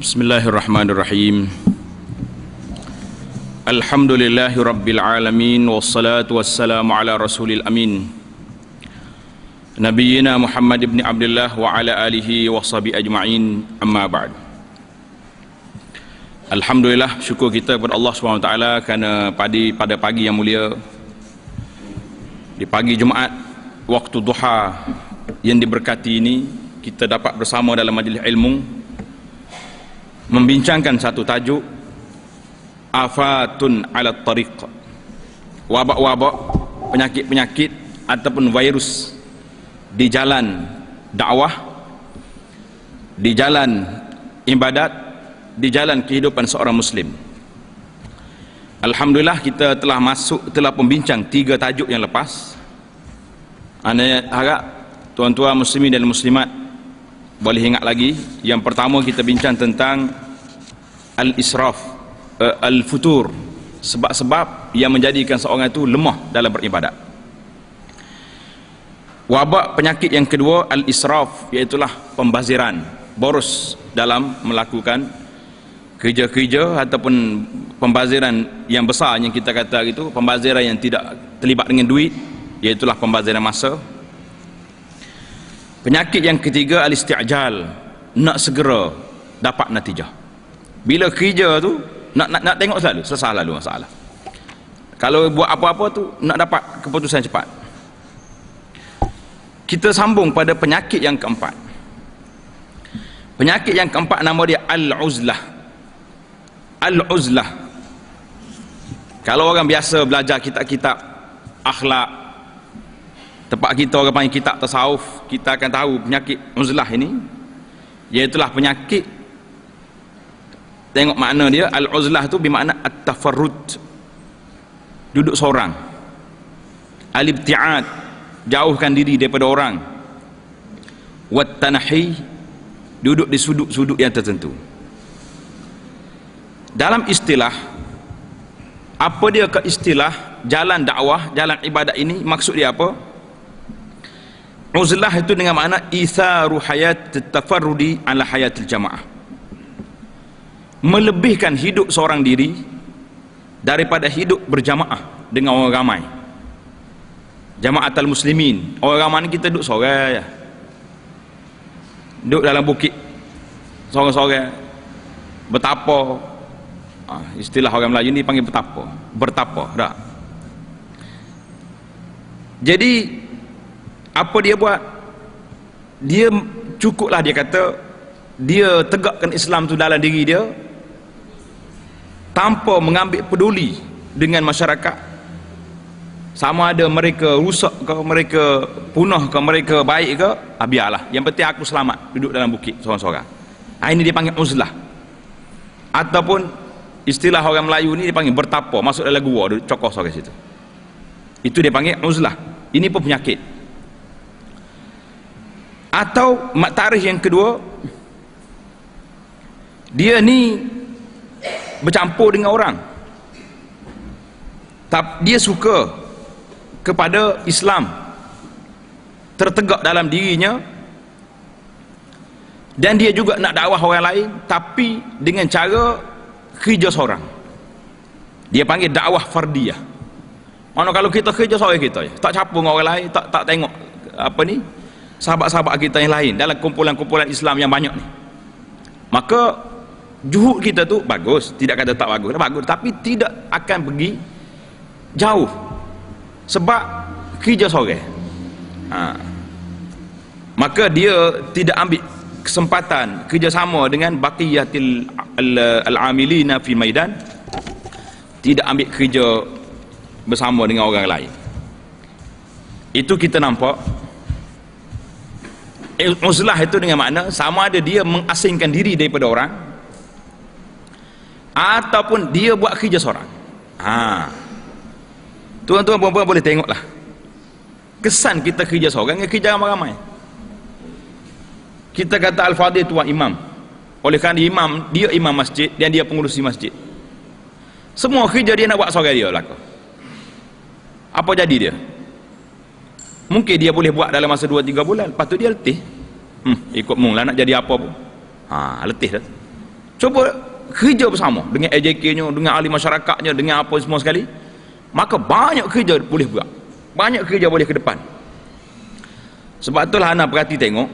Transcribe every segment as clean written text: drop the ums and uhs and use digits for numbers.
Bismillahirrahmanirrahim. Alhamdulillahi rabbil alamin, wassalatu wassalamu ala rasulil amin, Nabiyyina Muhammad ibn Abdullah wa ala alihi wa sahbihi ajma'in, amma ba'd. Alhamdulillah, syukur kita kepada Allah SWT kerana pada pagi yang mulia, di pagi Jumaat, waktu duha yang diberkati ini, kita dapat bersama dalam majlis ilmu membincangkan satu tajuk, afatun ala tariq, wabak-wabak, penyakit-penyakit ataupun virus di jalan dakwah, di jalan ibadat, di jalan kehidupan seorang muslim. Alhamdulillah, kita telah membincang 3 tajuk yang lepas. Ana harap tuan-tuan muslimin dan muslimat boleh ingat lagi. Yang pertama, kita bincang tentang al-israf, al-futur, sebab-sebab yang menjadikan seorang itu lemah dalam beribadat. Wabak penyakit yang kedua, al-israf, iaitulah pembaziran, boros dalam melakukan kerja-kerja ataupun pembaziran yang besar yang kita kata itu, pembaziran yang tidak terlibat dengan duit, iaitulah pembaziran masa. Penyakit yang ketiga, al-isti'jal, nak segera dapat natijah. Bila kerja tu nak tengok selalu, selesai lalu masalah. Kalau buat apa-apa tu nak dapat keputusan cepat. Kita sambung pada penyakit yang keempat. Penyakit yang keempat nama dia al-uzlah. Al-uzlah, kalau orang biasa belajar kitab-kitab akhlak, tempat kita orang panggil kitab tasawuf, kita akan tahu penyakit uzlah ini, iaitulah penyakit, tengok makna dia, al-uzlah tu bermakna at-tafarrud, duduk seorang, al-ibti'ad, jauhkan diri daripada orang, wat-tanahi, duduk di sudut-sudut yang tertentu. Dalam istilah, apa dia ke istilah jalan dakwah, jalan ibadat ini, maksud dia apa? Uzlah itu dengan makna itharu hayat tafarrudi ala hayatil jamaah, melebihkan hidup seorang diri daripada hidup berjamaah dengan orang ramai. Jamaatul muslimin, orang ramai ni kita duduk sorang, duduk dalam bukit sorang-sorang, bertapa. Istilah orang Melayu ni panggil bertapa dah. Jadi apa dia buat? Dia cukuplah, dia kata dia tegakkan Islam tu dalam diri dia tanpa mengambil peduli dengan masyarakat, sama ada mereka rusak ke, mereka punah ke, mereka baik ke, biarlah, yang penting aku selamat duduk dalam bukit seorang-seorang. Ini dia panggil uzlah. Ataupun istilah orang Melayu ni dia panggil bertapa, masuk dalam gua duduk cokoh seorang situ, itu dia panggil uzlah. Ini pun penyakit. Atau tarikh yang kedua, dia ni bercampur dengan orang, dia suka kepada Islam, tertegak dalam dirinya, dan dia juga nak dakwah orang lain, tapi dengan cara kerja seorang. Dia panggil dakwah fardiyah. Mana kalau kita kerja seorang kita, tak campur dengan orang lain, tak tengok apa ni sahabat-sahabat kita yang lain dalam kumpulan-kumpulan Islam yang banyak ni, maka juhud kita tu bagus, tidak kata tak bagus, bagus, tapi tidak akan pergi jauh sebab kerja seorang. Maka dia tidak ambil kesempatan kerjasama dengan baqiyatil al-amilina fi maidan, tidak ambil kerja bersama dengan orang lain. Itu kita nampak uzlah itu dengan makna sama ada dia mengasingkan diri daripada orang ataupun dia buat kerja seorang. Tuan-tuan puan-puan boleh tengoklah kesan kita kerja seorang dengan kerja ramai-ramai. Kita kata al-fadhil tuan imam, oleh kerana imam, dia imam masjid dan dia pengurusi masjid, semua kerja dia nak buat seorang dia belaka. Apa jadi dia? Mungkin dia boleh buat dalam masa 2-3 bulan, lepas tu dia letih. Ikut mung lah nak jadi apa pun. Letih dah. Cuba kerja bersama dengan AJK-nya, dengan ahli masyarakatnya, dengan apa semua sekali, maka banyak kerja boleh buat, banyak kerja boleh ke depan. Sebab itulah ana perhati tengok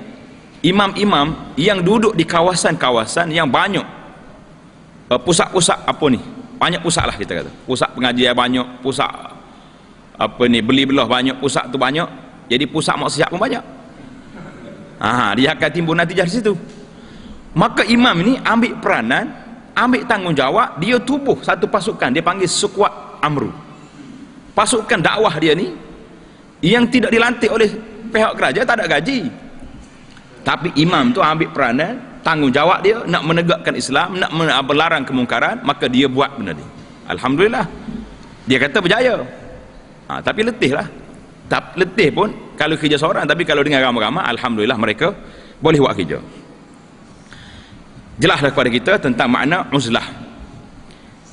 imam-imam yang duduk di kawasan-kawasan yang banyak pusat-pusat apa ni, banyak pusat lah kita kata, pusat pengajian banyak, pusat apa ni, beli belah banyak, pusat tu banyak, jadi pusat maksiat pun banyak. Dia akan timbul natijah di situ. Maka imam ini ambil peranan, ambil tanggungjawab, dia tubuh satu pasukan, dia panggil Sukuat Amru. Pasukan dakwah dia ni yang tidak dilantik oleh pihak kerajaan, tak ada gaji, tapi imam tu ambil peranan, tanggungjawab dia nak menegakkan Islam, nak melarang kemungkaran, maka dia buat benda ni. Alhamdulillah, dia kata berjaya. Tapi letih lah, letih pun kalau kerja seorang, tapi kalau dengan ramai-ramai, alhamdulillah mereka boleh buat kerja. Jelaslah kepada kita tentang makna uzlah.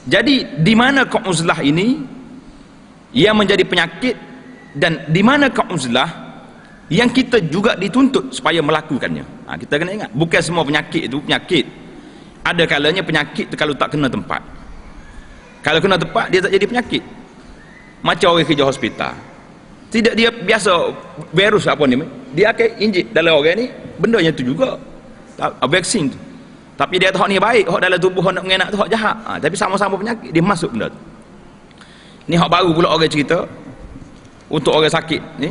Jadi di manakah uzlah ini yang menjadi penyakit, dan di manakah uzlah yang kita juga dituntut supaya melakukannya. Kita kena ingat, bukan semua penyakit itu penyakit. Ada kalanya penyakit itu kalau tak kena tempat. Kalau kena tempat, dia tak jadi penyakit. Macam orang kerja hospital, tidak dia biasa virus apa ni, dia akan injek dalam orang ni, bendanya tu juga vaksin tu, tapi dia tahu ni baik, hak dalam tubuh nak mengenak tu hak jahat. Tapi sama-sama penyakit, dia masuk benda tu. Ni hak baru pula orang cerita untuk orang sakit ni,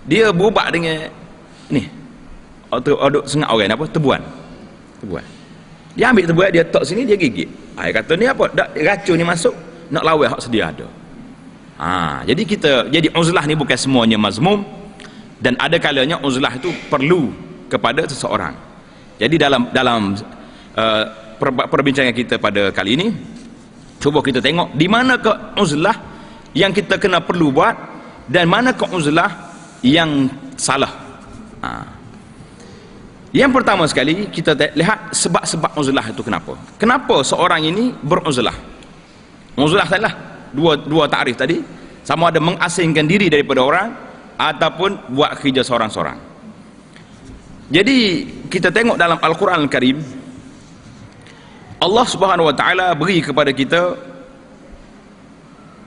dia berubat dengan ni aduk sengat orang apa, tebuan. Dia ambil tebuan, dia tok sini, dia gigit. Dia kata ni apa, racun ni masuk, nak lawan hak sedia ada. Jadi uzlah ni bukan semuanya mazmum, dan ada kalanya uzlah itu perlu kepada seseorang. Jadi dalam perbincangan kita pada kali ini, cuba kita tengok di manakah uzlah yang kita kena perlu buat, dan manakah uzlah yang salah. Yang pertama sekali kita lihat sebab-sebab uzlah itu kenapa seorang ini beruzlah. Uzlah salah dua takrif tadi, sama ada mengasingkan diri daripada orang ataupun buat kerja seorang-seorang. Jadi kita tengok dalam Al-Quran Al-Karim, Allah Subhanahu Wa Taala beri kepada kita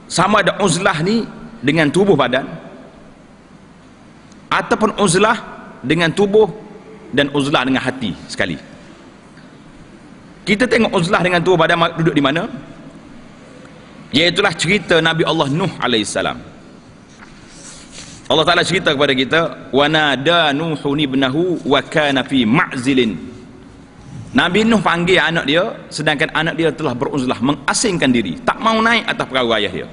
sama ada uzlah ni dengan tubuh badan, ataupun uzlah dengan tubuh dan uzlah dengan hati sekali. Kita tengok uzlah dengan tubuh badan duduk di mana, iaitulah cerita Nabi Allah Nuh alaihissalam. Allah Ta'ala cerita kepada kita, wa nada Nuhun ibnahu wa kana fi ma'zilin. Nabi Nuh panggil anak dia, sedangkan anak dia telah beruzlah, mengasingkan diri, tak mau naik atas perahu ayah dia.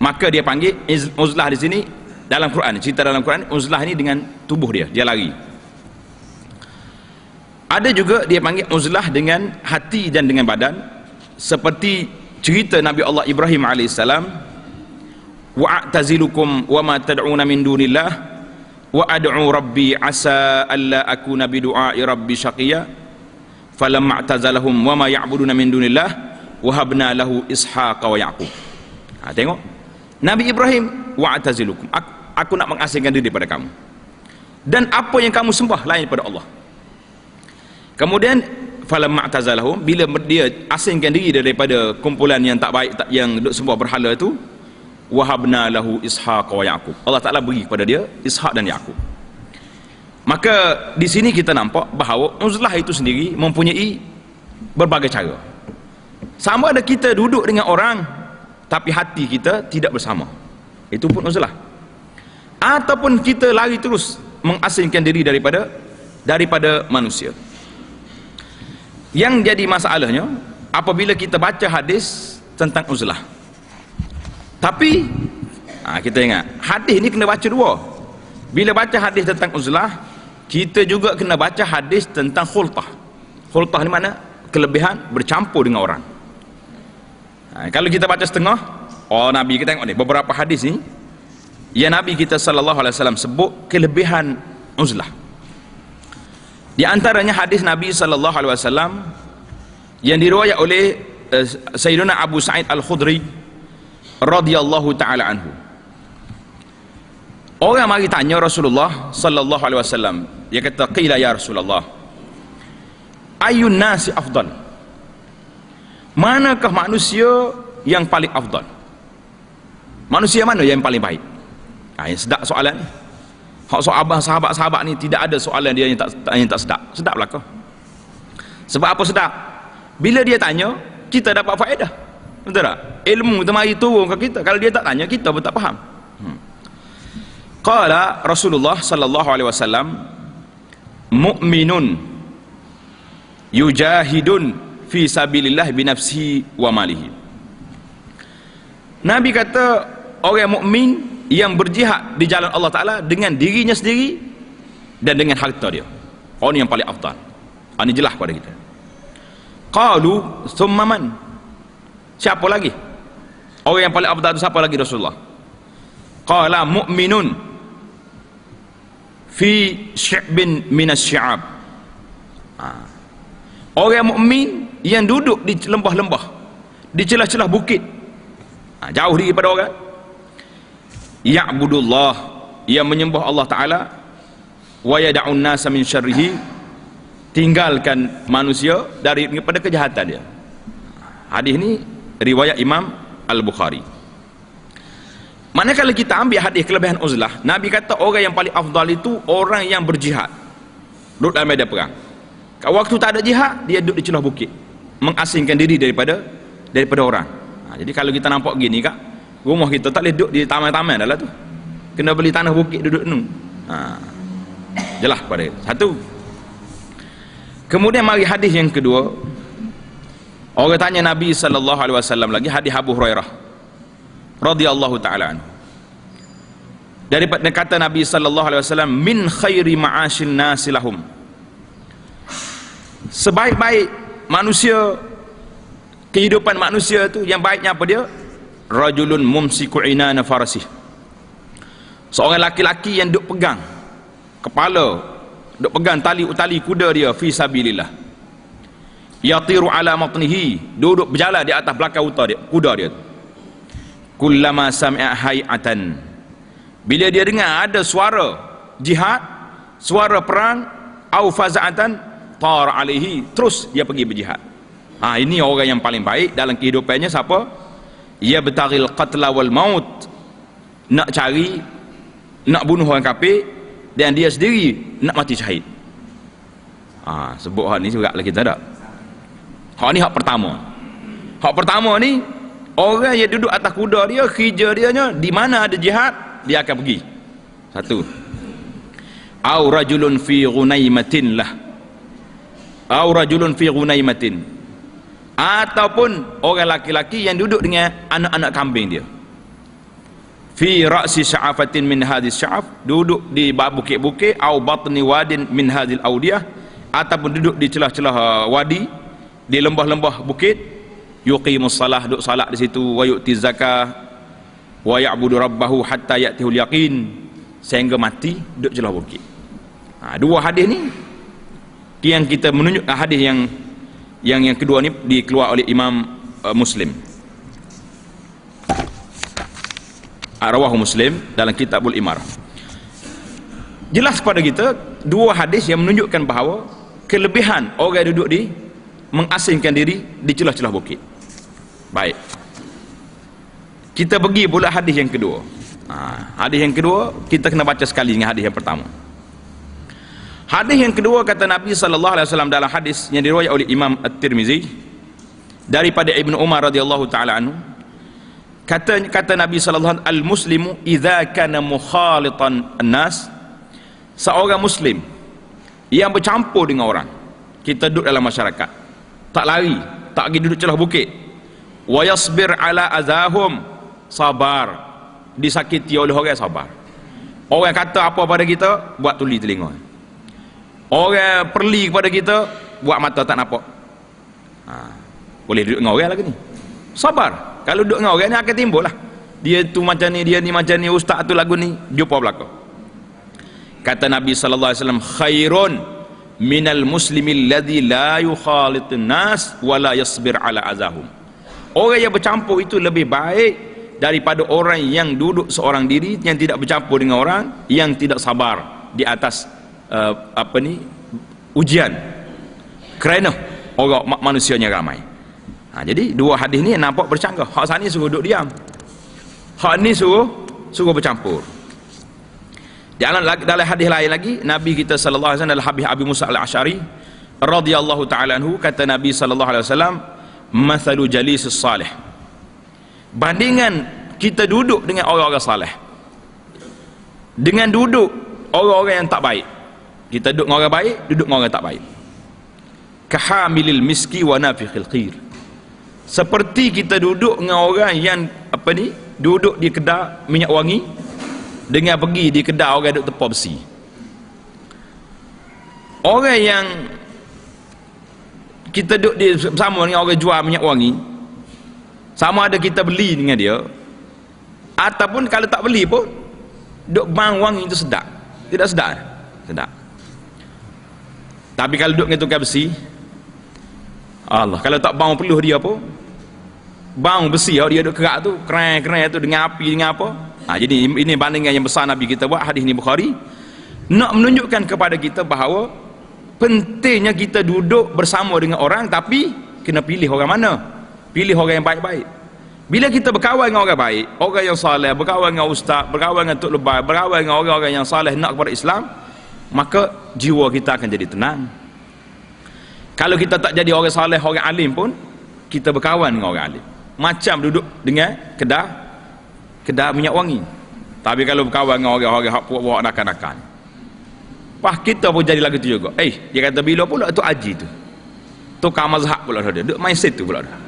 Maka dia panggil uzlah di sini dalam Quran, cerita dalam Quran, uzlah ini dengan tubuh dia lari. Ada juga dia panggil uzlah dengan hati dan dengan badan, seperti cerita Nabi Allah Ibrahim alaihissalam, wa'tazilukum wa ma tad'una min dunillah wa ad'u rabbi asa alla akuna bi du'ai rabbi syaqiya falamma i'tazalahum wa ma ya'buduna min dunillah wa habna lahu ishaqa wa yaqub. Tengok Nabi Ibrahim, wa'tazilukum, aku nak mengasingkan diri daripada kamu dan apa yang kamu sembah lain daripada Allah. Kemudian falamma i'tazalahum, bila dia asingkan diri daripada kumpulan yang tak baik, yang duk sembah berhala itu, wahabna lahu ishaq wa yaqub, Allah Ta'ala beri kepada dia Ishaq dan Yaqub. Maka di sini kita nampak bahawa uzlah itu sendiri mempunyai berbagai cara. Sama ada kita duduk dengan orang tapi hati kita tidak bersama, itu pun uzlah. Ataupun kita lari terus mengasingkan diri daripada manusia. Yang jadi masalahnya apabila kita baca hadis tentang uzlah. Tapi kita ingat, hadis ni kena baca dua. Bila baca hadis tentang uzlah, kita juga kena baca hadis tentang khultah. Khultah ni mana? Kelebihan bercampur dengan orang. Kalau kita baca setengah, Nabi kita tengok ni, beberapa hadis ni yang Nabi kita sallallahu alaihi wasallam sebut kelebihan uzlah. Di antaranya hadis Nabi sallallahu alaihi wasallam yang diriwayat oleh Sayyidina Abu Sa'id Al-Khudri radhiyallahu taala anhu. Orang mari tanya Rasulullah sallallahu alaihi wasallam, dia kata, qila ya Rasulullah, Ayun nasi afdal, manakah manusia yang paling afdal? Manusia mana yang paling baik? Yang sedap soalan ni. Hak soal sahabat-sahabat ni tidak ada soalan dia yang tak sedap. Sedap lah kau. Sebab apa sedap? Bila dia tanya, kita dapat faedah. Betul tak? Ilmu tu mari turun ke kita. Kalau dia tak tanya, kita pun tak faham. Qala Rasulullah sallallahu alaihi wasallam, mu'minun yujahidun fi sabilillah binafsihi wa malihi. Nabi kata orang mukmin yang berjihad di jalan Allah Ta'ala dengan dirinya sendiri dan dengan harta dia. Orang yang paling afdal. Ini jelas pada kita. Qalu thumma man? Siapa lagi? Orang yang paling afdal itu siapa lagi Rasulullah? Qala mu'minun fi syi'bin minas syi'ab. Orang mukmin yang duduk di lembah-lembah, di celah-celah bukit, jauh daripada orang, ya'budullah, yang menyembah Allah Ta'ala, wa yada'un nasa min syarrihi, tinggalkan manusia daripada kejahatan dia. Hadis ni riwayat Imam Al-Bukhari. Manakala kita ambil hadis kelebihan uzlah, Nabi kata orang yang paling afdal itu orang yang berjihad, duduk dalam medan perang. Waktu tak ada jihad, dia duduk di celah bukit, mengasingkan diri daripada orang. Jadi kalau kita nampak gini kak, rumah kita tak boleh duduk di taman-taman dah lah tu, kena beli tanah bukit duduk nu. Jelas pada satu. Kemudian mari hadis yang kedua. Orang tanya Nabi sallallahu alaihi wasallam lagi, hadis Abu Hurairah radhiyallahu taala anhu. Daripada kata Nabi sallallahu alaihi wasallam, min khairi ma'asyin nasi lahum, sebaik-baik manusia, kehidupan manusia tu yang baiknya apa dia? Rajulun mumsiku inana farasih, seorang laki-laki yang duk pegang kepala, duk pegang tali kuda dia, fi sabilillah, yatiru ala matnihi, duduk berjalan di atas belakang kuda dia. Kullama sami'a hay'atan, bila dia dengar ada suara jihad, suara perang, au faza'atan tar alaihi, terus dia pergi berjihad. Ini orang yang paling baik dalam kehidupannya. Siapa? Ya betaril qatla wal maut, nak cari, nak bunuh orang kafir, dan dia sendiri nak mati syahid. Sebut hak ni juga lagi tak ada. Hak ni hak pertama. Hak pertama ni, orang yang duduk atas kuda dia, kerja dia di mana ada jihad, dia akan pergi. Satu. Au rajulun fi ghunaimatin lah, au rajulun fi ghunaimatin, ataupun orang laki-laki yang duduk dengan anak-anak kambing dia, fi ra'si sya'afatin min hadis sya'af, duduk di bukit-bukit, au batni wadin min hadil audiyah, ataupun duduk di celah-celah wadi, di lembah-lembah bukit, yuqimus salah, duduk salat di situ, wa yu'ti zakah, wa ya'budu rabbahu hatta ya'tihul yaqin, sehingga mati duduk celah bukit. Dua hadis ni yang kita menunjuk, hadis yang kedua ni dikeluar oleh Imam Muslim, rawahu Muslim dalam Kitabul Imarah. Jelas pada kita dua hadis yang menunjukkan bahawa kelebihan orang duduk di mengasingkan diri di celah-celah bukit. Baik, kita pergi pula hadis yang kedua. Hadis yang kedua kita kena baca sekali dengan hadis yang pertama. Hadis yang kedua kata Nabi sallallahu alaihi wasallam dalam hadis yang diriwayatkan oleh Imam At-Tirmizi daripada Ibnu Umar radhiyallahu taala anhu, kata Nabi sallallahu alaihi wasallam, al-muslimu idza kana mukhalitan an-nas, seorang muslim yang bercampur dengan orang, kita duduk dalam masyarakat, tak lari, tak pergi duduk celah bukit, wa yasbir ala azahum, sabar, disakiti oleh orang, sabar. Orang kata apa pada kita, buat tuli telinga. Orang perli kepada kita, buat mata tak nampak. Boleh duduk dengan orang lagi ni, sabar. Kalau duduk dengan orang ni akan timbul lah, dia tu macam ni, dia ni macam ni, ustaz tu lagu ni, jumpa belakang. Kata Nabi sallallahu alaihi wasallam, khairun minal muslimil ladzi la yukhalitun nas wa la yasbir ala azahum, orang yang bercampur itu lebih baik daripada orang yang duduk seorang diri, yang tidak bercampur dengan orang, yang tidak sabar di atas ujian. kerana orang manusianya ramai. Jadi dua hadis ni nampak bercanggah. Hak sana suruh duduk diam, hak ni suruh bercampur. Dalam hadis lain lagi, Nabi kita sallallahu alaihi wasallam, dalam hadis Abi Musa al-Asy'ari radhiyallahu ta'ala anhu, kata Nabi sallallahu alaihi wasallam, mathalu jalisis salih, bandingan kita duduk dengan orang-orang saleh dengan duduk orang-orang yang tak baik. Kita duduk dengan orang baik, duduk dengan orang tak baik. Kahamilil miski wa nafikhil qir, seperti kita duduk dengan orang yang duduk di kedai minyak wangi dengan pergi di kedai orang duduk tepar besi. Orang yang kita duduk bersama dengan orang jual minyak wangi, sama ada kita beli dengan dia ataupun kalau tak beli pun, duduk bang wangi itu sedap. Tidak sedap? Sedap. Tapi kalau duduk dengan tukar besi, Allah, kalau tak bang peluh dia pun, bang besi dia duduk kerak tu, keren tu dengan api dengan apa. Jadi ini bandingan yang besar Nabi kita buat. Hadis ni Bukhari nak menunjukkan kepada kita bahawa pentingnya kita duduk bersama dengan orang, tapi kena pilih orang mana. Pilih orang yang baik-baik. Bila kita berkawan dengan orang baik, orang yang saleh, berkawan dengan ustaz, berkawan dengan tok lebay, berkawan dengan orang-orang yang saleh nak kepada Islam, maka jiwa kita akan jadi tenang. Kalau kita tak jadi orang saleh, orang alim pun, kita berkawan dengan orang alim, macam duduk dengan kedai minyak wangi. Tapi kalau berkawan dengan orang-orang hak puak-puak nakan-nakan, kita pun jadi lagu tu juga. Dia kata bila pula tu haji tu, tukar mazhab pula dia, duduk main situ pula dia.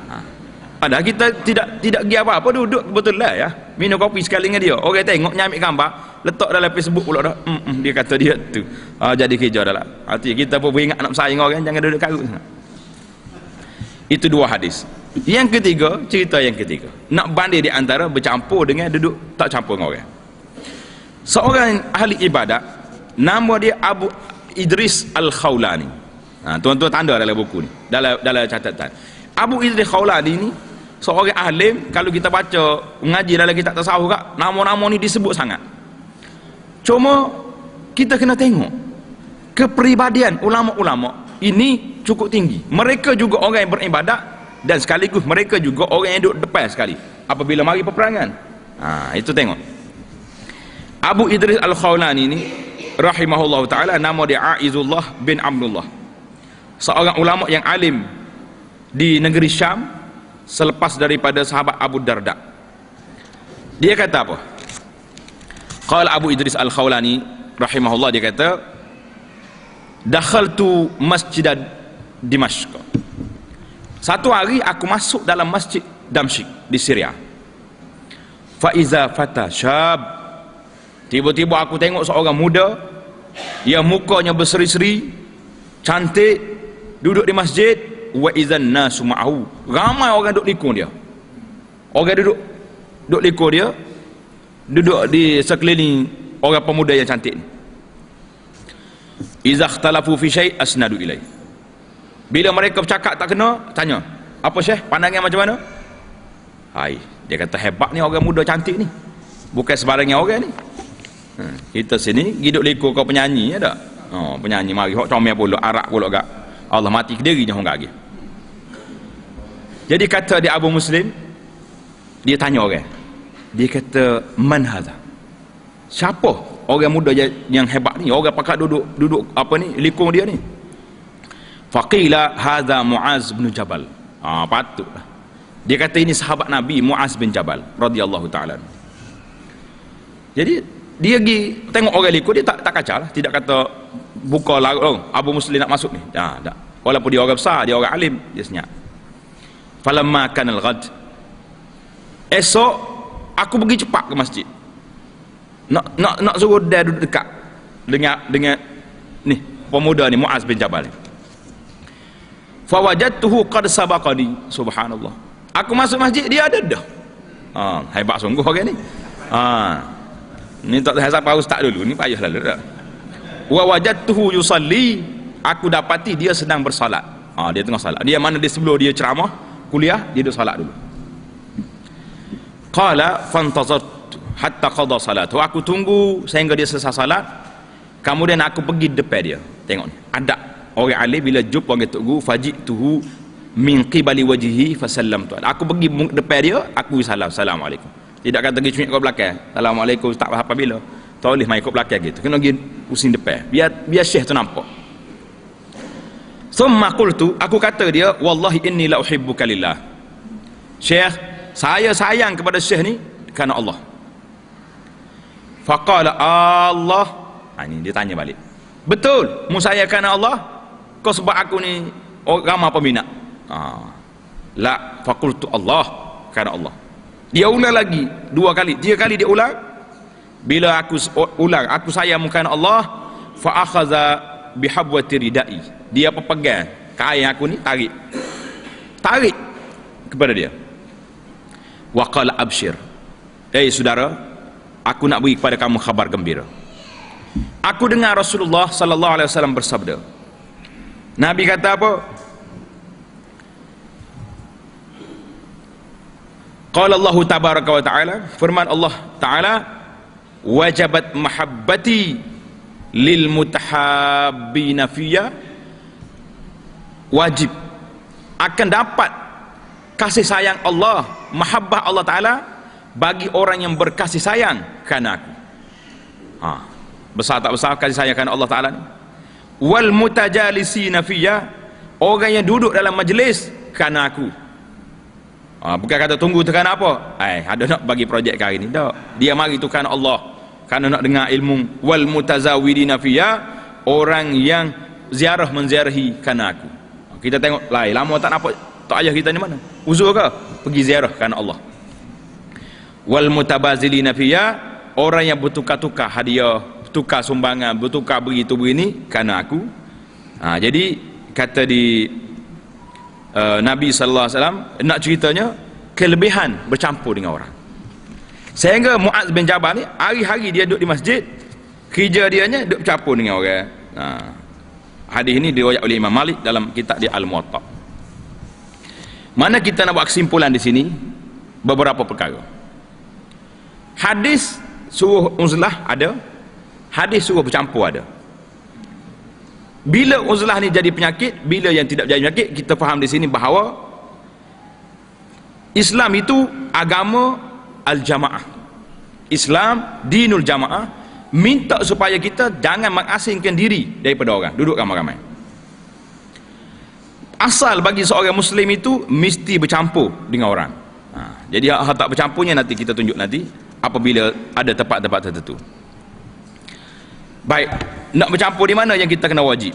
Padahal kita tidak pergi apa-apa, duduk betul lah ya, minum kopi sekali dengan dia. Orang tengok, nyamik gambar, letak dalam Facebook pula dah. Dia kata dia tu jadi kerja dah lah. Artinya kita pun beringat nak bersaing orang, jangan duduk karut. Itu dua hadis. Yang ketiga, cerita yang ketiga, nak banding di antara bercampur dengan duduk tak campur dengan orang. Seorang ahli ibadat, nama dia Abu Idris Al-Khawlani. Tuan-tuan tanda dalam buku ni, dalam catatan. Abu Idris Al-Khawlani ni seorang alim. Kalau kita baca mengaji dalam kitab tasawuf, nama-nama ni disebut sangat. Cuma kita kena tengok kepribadian ulama-ulama ini cukup tinggi. Mereka juga orang yang beribadat, dan sekaligus mereka juga orang yang duduk depan sekali apabila mari peperangan. Itu tengok Abu Idris Al-Khawlani ni rahimahullah ta'ala, nama dia Aizullah bin Abdullah, seorang ulama yang alim di negeri Syam selepas daripada sahabat Abu Darda. Dia kata apa? Qala Abu Idris Al-Khawlani rahimahullah, dia kata, dakhaltu masjid Dimashq. Satu hari aku masuk dalam masjid Damsyik di Syria. Fa iza fata syab, tiba-tiba aku tengok seorang muda yang mukanya berseri-seri, cantik, duduk di masjid. Wa idzan nasu ma'ahu, ramai orang duduk likung dia. Orang duduk likung dia, duduk di sekeliling orang pemuda yang cantik ni. Idza ikhtalafu fi syai' asnadu ilai, bila mereka bercakap tak kena, tanya, apa Syekh, pandangan macam mana? Dia kata, hebat ni orang muda cantik ni, bukan sebarangnya orang ni. Kita sini hidup likung kau penyanyi ada. Penyanyi mari hok comel pula, arak pula gak. Allah mati ke dirinya orang lagi. Jadi kata dia Abu Muslim, dia tanya orang, dia kata, man hadha, siapa orang muda yang hebat ni, orang pakat duduk apa ni likung dia ni? Faqila hadha Muaz bin Jabal. Patutlah. Dia kata ini sahabat Nabi Muaz bin Jabal radhiyallahu taala. Jadi dia pergi tengok orang likung, dia tak kacau lah, tidak kata buka larut, Abu Muslim nak masuk ni. Tak. Walaupun dia orang besar, dia orang alim, dia senyap. Falamma kanal ghad, esok aku pergi cepat ke masjid, nak suruh dia duduk dekat dengan ni pemuda ni Muaz bin Jabal. Fawajadtuhu qad sabaqani, subhanallah. Aku masuk masjid, dia ada dah. Hebat sungguh orang ni. Ni tak siapa ustaz dulu, ni payah lalu dah. Wa wajadtuhu yusalli, aku dapati dia sedang bersalat. Dia tengah salat. Dia mana dia sebelum dia ceramah kuliah, dia duduk salat dulu. Qala fantazartu hatta qada salat. Aku tunggu sehingga dia selesai salat. Kemudian aku pergi depan dia. Tengok ni, adab orang alim bila jumpa orang tok guru fajituhu min qibali wajhihi fasallamtu. Aku pergi depan dia, aku salam, assalamualaikum. Tidak kata pergi cunjuk kat belakang, assalamualaikum tak apa bila. Tak boleh mai kat belakang gitu. Kena pergi pusing depan. Biar syekh tu nampak. Summa qultu, aku kata dia, wallahi inni la uhibbuka lillah. Syekh, saya sayang kepada syekh ni kerana Allah. Faqala Allah. Ini dia tanya balik. Betul, mu saya kerana Allah? Kau sebab aku ni ramai peminat? La, faqultu Allah, kerana Allah. Dia ulang lagi 2 kali, 3 kali dia ulang. Bila aku ulang, aku sayang kerana Allah, fa akhadha bihabwati ridai. Dia pegang kain aku ni, tarik kepada dia. Wa qala abshir. Saudara, aku nak beri kepada kamu khabar gembira. Aku dengar Rasulullah sallallahu alaihi wasallam bersabda. Nabi kata apa? Qala Allah tabaraka wa taala, firman Allah taala, wajabat mahabbati lil mutahabbina fiyya, wajib akan dapat kasih sayang Allah, mahabbah Allah taala bagi orang yang berkasih sayang kerana aku. Besar tak besar kasih sayang kerana Allah taala ni. Wal mutajalisina fiyya, orang yang duduk dalam majlis kerana aku. Bukan kata tunggu tu kerana apa? Ada nak bagi projek hari ni tak. Dia mari tu kerana Allah, kerana nak dengar ilmu. Wal mutazawidina fiyya, orang yang ziarah menziarahi kerana aku. Kita tengok lain lama tak nampak tok ayah kita ni mana? Uzur ke? Pergi ziarah kerana Allah. Wal mutabazilina fiyya, orang yang bertukar-tukar hadiah, bertukar sumbangan, bertukar begitu begini kerana aku. Jadi kata di Nabi sallallahu alaihi wasallam nak ceritanya kelebihan bercampur dengan orang. Sehingga Muaz bin Jabal ni hari-hari dia duduk di masjid, kerja dianya duduk bercampur dengan orang. Hadis ini diriwayatkan oleh Imam Malik dalam kitab dia Al-Muwatta. Mana kita nak buat kesimpulan di sini beberapa perkara. Hadis suruh uzlah ada, hadis suruh bercampur ada. Bila uzlah ni jadi penyakit, bila yang tidak jadi penyakit, kita faham di sini bahawa Islam itu agama al-jamaah. Islam dinul jamaah, minta supaya kita jangan mengasingkan diri daripada orang, duduk ramai-ramai. Asal bagi seorang muslim itu mesti bercampur dengan orang. Jadi hak tak bercampurnya nanti kita tunjuk nanti apabila ada tempat-tempat tertentu. Baik, nak bercampur di mana yang kita kena wajib?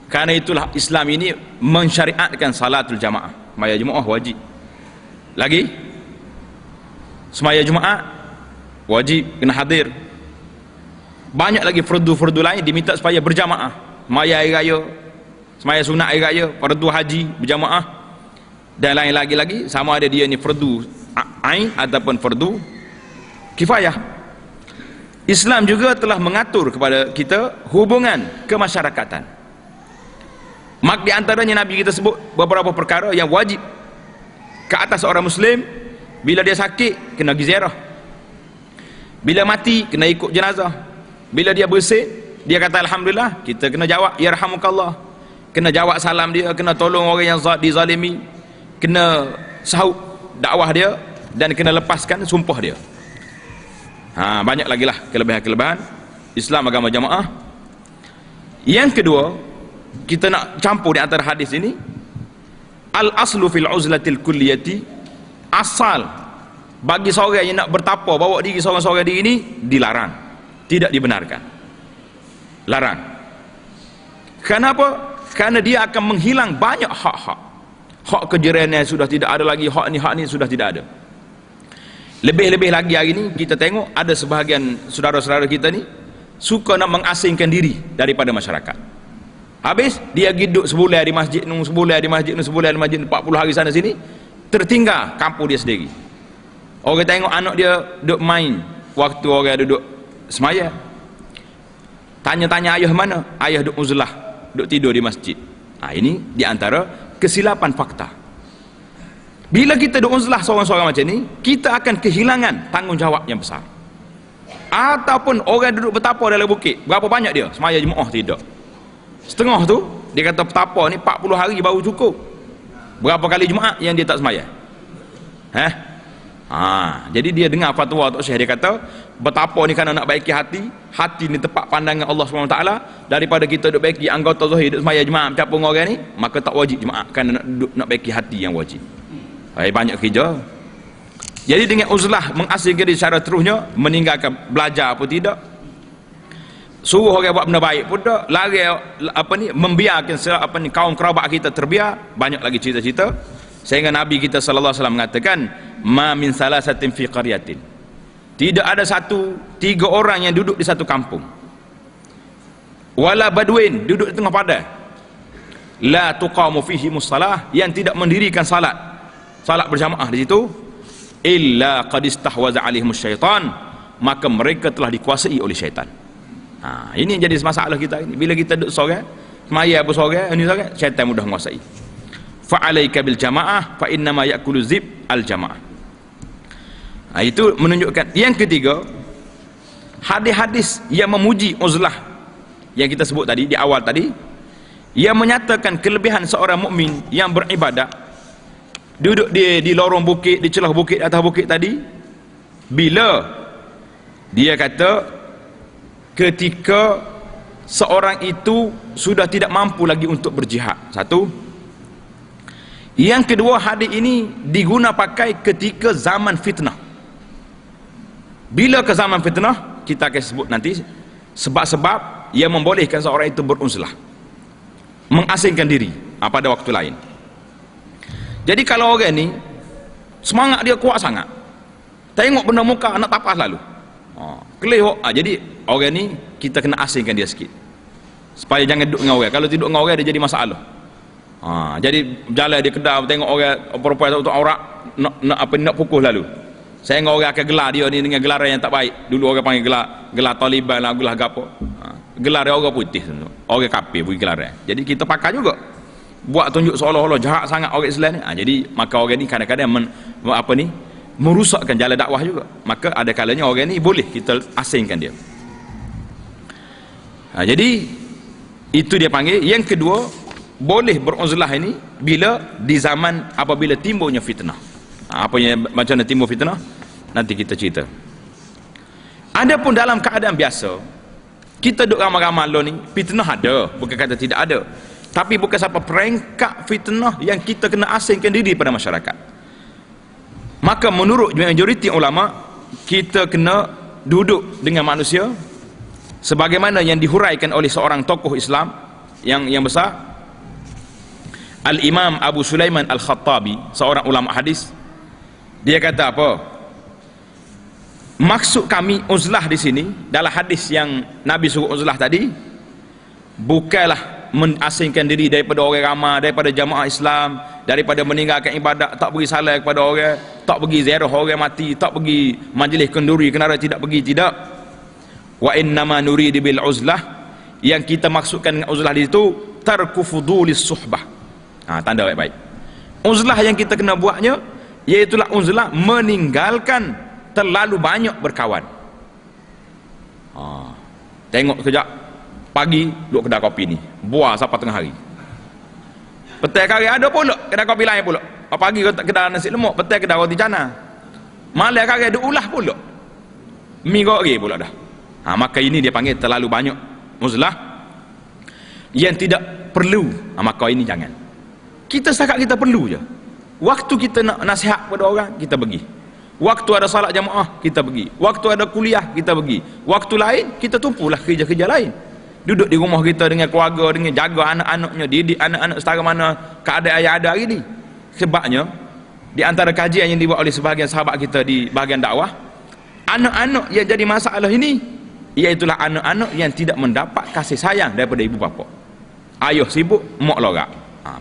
Karena itulah Islam ini mensyariatkan salatul jamaah. Semaya Jumaat wajib. Lagi semaya Jumaat wajib kena hadir. Banyak lagi fardu-fardu lain diminta supaya berjamaah. Semaya hari raya, semaya sunat hari raya, fardu haji berjamaah, dan lain lagi sama ada dia ni fardu ain ataupun fardu kifayah. Islam juga telah mengatur kepada kita hubungan kemasyarakatan. Mak di antaranya Nabi kita sebut beberapa perkara yang wajib ke atas orang muslim. Bila dia sakit kena pergi ziarah, bila mati kena ikut jenazah, bila dia bersih dia kata alhamdulillah, kita kena jawab yarhamukallah, kena jawab salam dia, kena tolong orang yang dizalimi, kena sahut dakwah dia, dan kena lepaskan sumpah dia. Banyak lagi lah kelebihan-kelebihan Islam agama jamaah. Yang kedua, kita nak campur di antara hadis ini, al-aslu fil uzlatil kulliyati, asal bagi seorang yang nak bertapa bawa diri seorang-seorang diri ini dilarang, tidak dibenarkan, larang. Kenapa? Kerana dia akan menghilang banyak hak-hak. Hak kejiranan sudah tidak ada lagi, hak ni sudah tidak ada. Lebih-lebih lagi hari ni kita tengok ada sebahagian saudara-saudara kita ni suka nak mengasingkan diri daripada masyarakat. Habis dia hidup sebulan di masjid ni, sebulan di masjid ni, sebulan di masjid ni, 40 hari sana sini, tertinggal kampung dia sendiri. Orang tengok anak dia duduk main waktu orang duduk semaya. Tanya-tanya ayah mana? Ayah duduk uzlah, duduk tidur di masjid. Ini di antara kesilapan fakta. Bila kita duduk uzlah seorang-seorang macam ni, kita akan kehilangan tanggungjawab yang besar. Ataupun orang duduk bertapa dalam bukit, berapa banyak dia semaya Jumaat tidak? Setengah tu Dia kata petapa ni 40 hari baru cukup. Berapa kali Jumaat yang dia tak sembahyang? Jadi dia dengar fatwa Tok Syekh, dia kata betapa ni kerana nak baiki hati ni tepat pandangan Allah SWT. Daripada kita duk baiki anggota zahir duk sembahyang Jumaat macam apa orang ni, maka tak wajib Jumaat kerana nak baiki hati yang wajib. Banyak kerja. Jadi dengan uzlah mengasingkan diri secara terusnya, meninggalkan belajar apa tidak, suruh orang buat benda baik pun tak, lari membiarkan kaum kerabat kita terbiar. Banyak lagi cerita-cerita, sehingga Nabi kita sallallahu alaihi wasallam mengatakan, ma min salasatin fi qaryatin, tidak ada 3 orang yang duduk di satu kampung, wala badwin, duduk di tengah padang, la tuqamu fihi musalah, yang tidak mendirikan salat berjamaah di situ, illa qad istahwaza alaihim syaitan, maka mereka telah dikuasai oleh syaitan. Ini yang jadi masalah kita ini. Bila kita duduk sorang, semaya apa sorang, ini sorang, syaitan mudah menguasai. Fa'alaika bil jamaah fa innama ya'kulu zib al jamaah. Itu menunjukkan. Yang ketiga, hadis-hadis yang memuji uzlah yang kita sebut tadi di awal tadi, yang menyatakan kelebihan seorang mukmin yang beribadah duduk di lorong bukit, di celah bukit, atas bukit tadi, bila dia kata ketika seorang itu sudah tidak mampu lagi untuk berjihad. Satu. Yang kedua, hadis ini diguna pakai ketika zaman fitnah. Bila ke zaman fitnah, kita akan sebut nanti sebab-sebab yang membolehkan seorang itu beruzlah, mengasingkan diri pada waktu lain. Jadi kalau orang ni semangat dia kuat sangat, tengok benda muka nak tapas lalu, kelihok. Jadi orang ni kita kena asingkan dia sikit, supaya jangan duduk dengan orang. Kalau duduk dengan orang dia jadi masalah. Jadi jalan di kedai tengok orang perempuan untuk aurat, nak pukul lalu. Saya dengan orang akan gelar dia ni dengan gelaran yang tak baik. Dulu orang panggil gelar Taliban lah, gelar gapo. Gelar orang putih tu, orang kafir bagi gelaran. Jadi kita pakai juga, buat tunjuk seolah-olah jahat sangat orang Islam ni. Jadi maka orang ni kadang-kadang merusakkan jalan dakwah juga. Maka ada kalanya orang ni boleh kita asingkan dia. Jadi itu dia panggil. Yang kedua, boleh beruzlah ini bila di zaman apabila timbulnya fitnah. Apa yang macam mana timbul fitnah, nanti kita cerita. Adapun dalam keadaan biasa, kita duduk ramai-ramai lo ni, fitnah ada, bukan kata tidak ada, tapi bukan sampai perangkat fitnah yang kita kena asingkan diri pada masyarakat. Maka menurut majoriti ulama, kita kena duduk dengan manusia sebagaimana yang dihuraikan oleh seorang tokoh Islam yang besar, Al-Imam Abu Sulaiman Al-Khattabi, seorang ulama hadis. Dia kata apa? Maksud kami uzlah di sini dalam hadis yang Nabi suruh uzlah tadi, bukanlah mengasingkan diri daripada orang ramai, daripada jamaah Islam, daripada meninggalkan ibadat, tak pergi salat kepada orang, tak pergi ziarah orang mati, tak pergi majlis kenduri kenara, tidak pergi, tidak. Wa innama nuridu bil uzlah, yang kita maksudkan dengan uzlah di situ tarku fudulis suhbah. Tanda baik-baik. Uzlah yang kita kena buatnya iaitulah uzlah meninggalkan terlalu banyak berkawan. Tengok sekejap, pagi duduk kedai kopi ni, buah sampai tengah hari. Petang hari ada pula kedai kopi lain pula. Pagi kedai nasi lemak, petang kedai roti canai. Malam hari ada ulah pula. Minggu hari pula dah. Maka ini dia panggil terlalu banyak uzlah yang tidak perlu. Maka ini jangan. Kita setakat kita perlu je. Waktu kita nak nasihat pada orang, kita pergi. Waktu ada salat jamaah, kita pergi. Waktu ada kuliah, kita pergi. Waktu lain, kita tumpulah kerja-kerja lain. Duduk di rumah kita dengan keluarga, dengan jaga anak-anaknya, didik anak-anak setara mana keadaan yang ada hari ni. Sebabnya, di antara kajian yang dibuat oleh sebahagian sahabat kita di bahagian dakwah, anak-anak yang jadi masalah ini, iaitulah anak-anak yang tidak mendapat kasih sayang daripada ibu bapa. Ayah sibuk, mak lorak.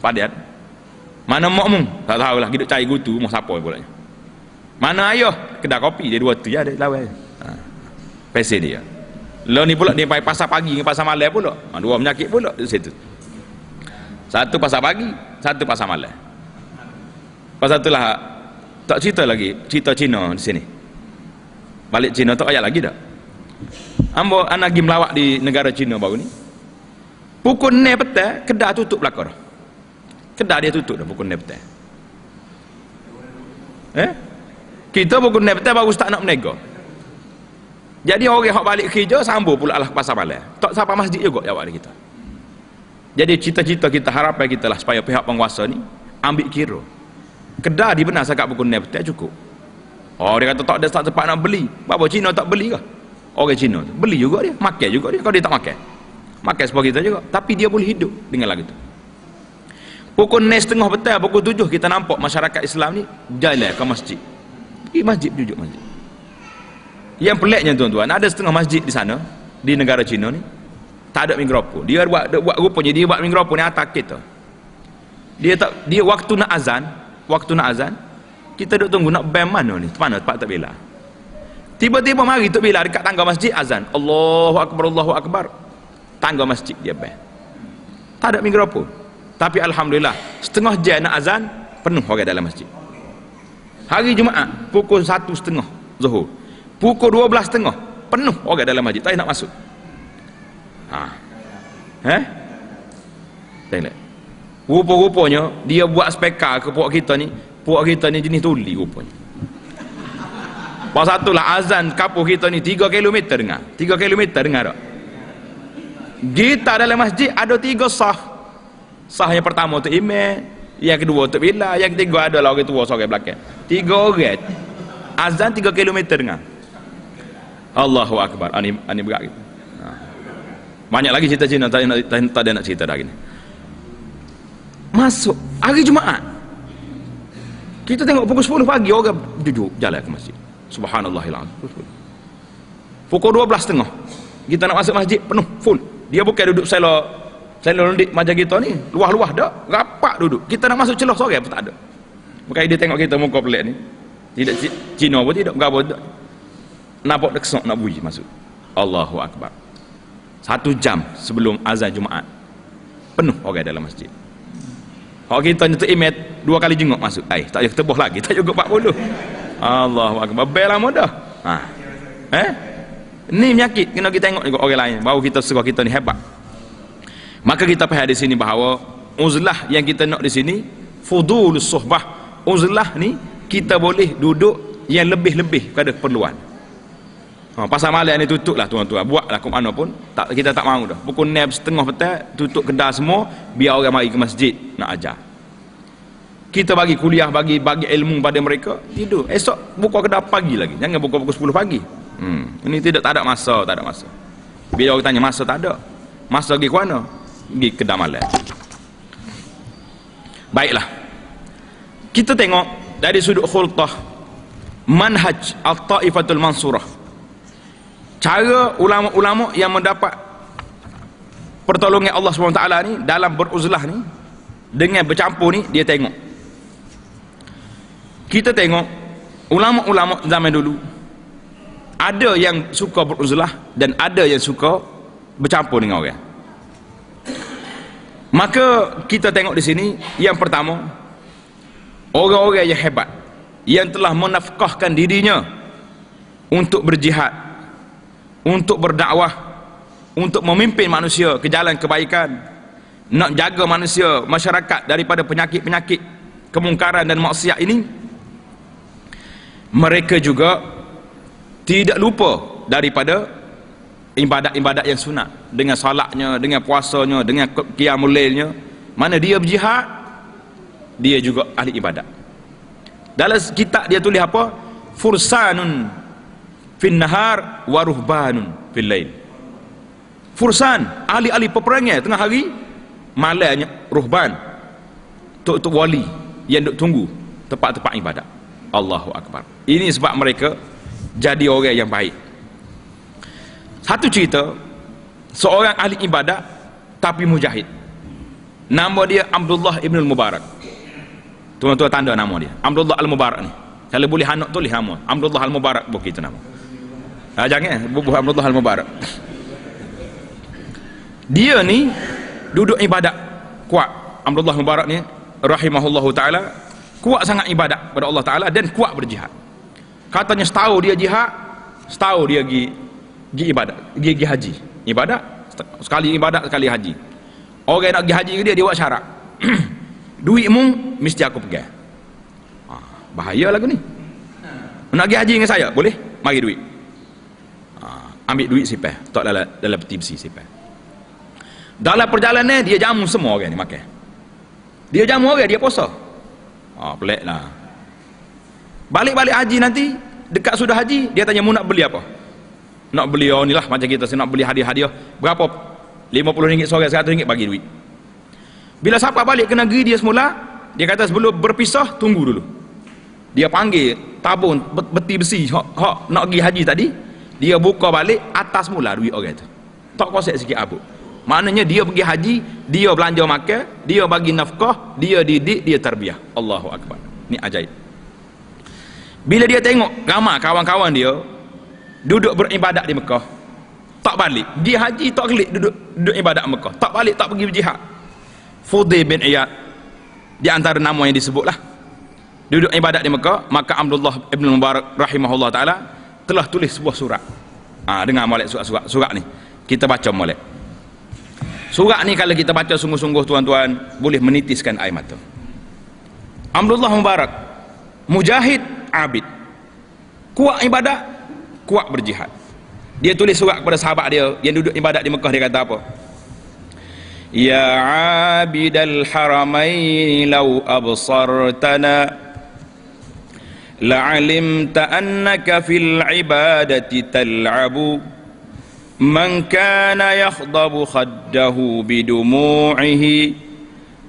Padahal mana makmu? Tak tahulah, hidup cari gutu, mau siapa pula. Mana ayah? Kedai kopi, dia dua tu je ada lawan. Pesen dia. Lo ni pula dia pergi pasar pagi dengan pasar malam pula. Dua penyakit pula di situ. Satu pasar pagi, satu pasar malam. Pasal itulah tak cerita lagi, cerita Cina di sini. Balik Cina tak ayat lagi dah. Ambo anak pergi melawat di negara Cina baru ni. Pukul 6 petang kedai tutup belakang dah. Kedai dia tutup dah pukul 6 petang. Kita pukul 6 petang baru start nak berniaga. Jadi orang yang balik kerja sambung pula lah ke pasar malam. Tak sampai masjid juga jawab kita. Jadi cita-cita kita, harapan kita lah supaya pihak penguasa ni ambil kira. Kedai di benar sangat pukul 6 petang cukup. Oh, dia kata tak ada tempat nak beli. Apa Cina tak beli ke? Orang Cina beli juga dia, makan juga dia. Kalau dia tak makan, makan seperti kita juga. Tapi dia boleh hidup dengan lagu tu. Pukul 6.30 petang, pukul 7 kita nampak masyarakat Islam ni jalan ke masjid. Pergi masjid, duduk masjid. Yang peliknya tuan-tuan, ada setengah masjid di sana, di negara Cina ni, tak ada mikrofon. Dia buat rupanya dia buat mikrofon ni atas kita. Dia waktu nak azan, kita duduk tunggu nak bam mana ni, mana tempat tak bila. Tiba-tiba mari Tok Bilal dekat tangga masjid azan. Allahu Akbar, Allahu Akbar. Tangga masjid dia bam. Tak ada mikrofon. Tapi alhamdulillah, setengah jam nak azan, penuh orang dalam masjid. Hari Jumaat pukul 1.30 Zuhur. Pukul 12.30 penuh orang dalam masjid, tak nak masuk. Tengok. Rupa-rupanya dia buat speaker ke puak kita ni jenis tuli rupanya. Pasal itulah azan kampung kita ni 3 km dengar. 3 km dengar tak? Kita dalam masjid ada 3 sah. Sah yang pertama untuk imam, yang kedua untuk Bilal, yang ketiga adalah orang tua seorang belakang. 3 orang. Azan 3 km dengar. Allahu Akbar. Ani berat gitu. Banyak lagi cerita-cerita tak ada nak cerita dah gini. Masuk hari Jumaat. Kita tengok pukul 10 pagi orang duduk jalan ke masjid. Subhanallahil azim. Pukul 12.30 kita nak masuk masjid penuh full. Dia bukan duduk selo lendik macam kita ni, luah-luah dak, rapat duduk. Kita nak masuk celah seorang pun tak ada. Bukan dia tengok kita muka pelik ni. Tidak Cina pun tidak, berapa dak. Nampak deksok nak bunyi masuk. Allahu Akbar. 1 jam sebelum azan Jumaat penuh orang dalam masjid. Kalau kita nyetuk imam 2 kali jenguk masuk. Tak payah ketebah lagi, tak juga 40. Allahu Akbar. Bel lama dah. Ni penyakit kena kita tengok juga orang lain. Baru kita suka kita ni hebat. Maka kita faham di sini bahawa uzlah yang kita nak di sini fudulus suhbah. Uzlah ni kita boleh duduk yang lebih-lebih pada keperluan. Pasal malam ni tutup lah tuan-tuan. Buatlah ke mana pun kita tak mahu dah. Pukul 6.30 petang tutup kedai semua, biar orang mari ke masjid nak ajar. Kita bagi kuliah, bagi ilmu pada mereka, tidur. Esok buka kedai pagi lagi. Jangan buka pukul 10 pagi. Ini tak ada masa. Bila orang tanya masa, tak ada. Masa pergi ke mana? Pergi kedai malam. Baiklah. Kita tengok dari sudut khultah manhaj at-taifatul mansurah. Cara ulama-ulama yang mendapat pertolongan Allah SWT ni dalam beruzlah ni dengan bercampur ni, dia tengok. Kita tengok ulama-ulama zaman dulu ada yang suka beruzlah dan ada yang suka bercampur dengan orang. Maka kita tengok di sini yang pertama, orang-orang yang hebat yang telah menafkahkan dirinya untuk berjihad, untuk berdakwah, untuk memimpin manusia ke jalan kebaikan, nak jaga manusia, masyarakat daripada penyakit-penyakit kemungkaran dan maksiat ini. Mereka juga tidak lupa daripada ibadat-ibadat yang sunat, dengan salatnya, dengan puasanya, dengan qiyamul lailnya. Mana dia berjihad, dia juga ahli ibadat. Dalam kitab dia tulis apa? Fursanun fin nahar wa ruhbanun fil lail. Fursan, ahli-ahli peperangan tengah hari, malamnya ruhban, tok wali yang duk tunggu tempat-tempat ibadat. Allahu Akbar. Ini sebab mereka jadi orang yang baik. Satu cerita, seorang ahli ibadat tapi mujahid. Nama dia Abdullah ibn al-Mubarak. Tuan-tuan tanda nama dia Abdullah al-Mubarak ni. Kalau boleh anak tulis nama Abdullah al-Mubarak, begitu nama. Jangan bubuh Abdullah al-Mubarak. Dia ni duduk ibadat kuat. Abdullah al-Mubarak ni rahimahullahu ta'ala kuat sangat ibadat pada Allah Ta'ala dan kuat berjihad. Katanya setahun dia jihad, setahun dia pergi ibadat, pergi haji. Ibadat sekali, ibadat sekali haji. Orang nak pergi haji ke dia buat syarat. Duitmu mesti aku pegang. Bahaya lagu ni. Nak pergi haji dengan saya, boleh? Mari duit. Ambil duit sipah, tak dalam peti besi sipah. Dalam perjalanan dia jamu semua orang ni makan. Dia jamu orang, dia puasa. Pelik lah. Balik-balik haji nanti, dekat sudah haji, dia tanya, mu nak beli apa? Nak beli ni lah, macam kita nak beli hadiah-hadiah. Berapa? RM50 seorang, RM100 bagi duit. Bila siapa balik ke negeri dia semula, dia kata sebelum berpisah, tunggu dulu. Dia panggil tabung beti besi hak nak pergi haji tadi, dia buka balik atas mula duit orang tu. Tak kosek sikit abuk. Maknanya dia pergi haji, dia belanja makan, dia bagi nafkah, dia didik, dia tarbiyah. Allahu akbar. Ni ajaib. Bila dia tengok ramai kawan-kawan dia duduk beribadat di Mekah, tak balik. Dia haji tak kelik duduk ibadat Mekah. Tak balik, tak pergi berjihad. Fudail bin Iyad di antara nama yang disebutlah. Duduk ibadat di Mekah, maka Abdullah ibn Mubarak rahimahullah ta'ala telah tulis sebuah surat. Dengar molek surat ni. Kita baca molek. Surat ni kalau kita baca sungguh-sungguh tuan-tuan, boleh menitiskan air mata. Abdullah Mubarak, mujahid, abid. Kuat ibadat, kuat berjihad. Dia tulis surat kepada sahabat dia yang duduk ibadat di Mekah, dia kata apa? Ya abidal haramain law absartana la'alimta annaka fil ibadati tal'abu man kana yakhdabu khaddahu bidumu'ihi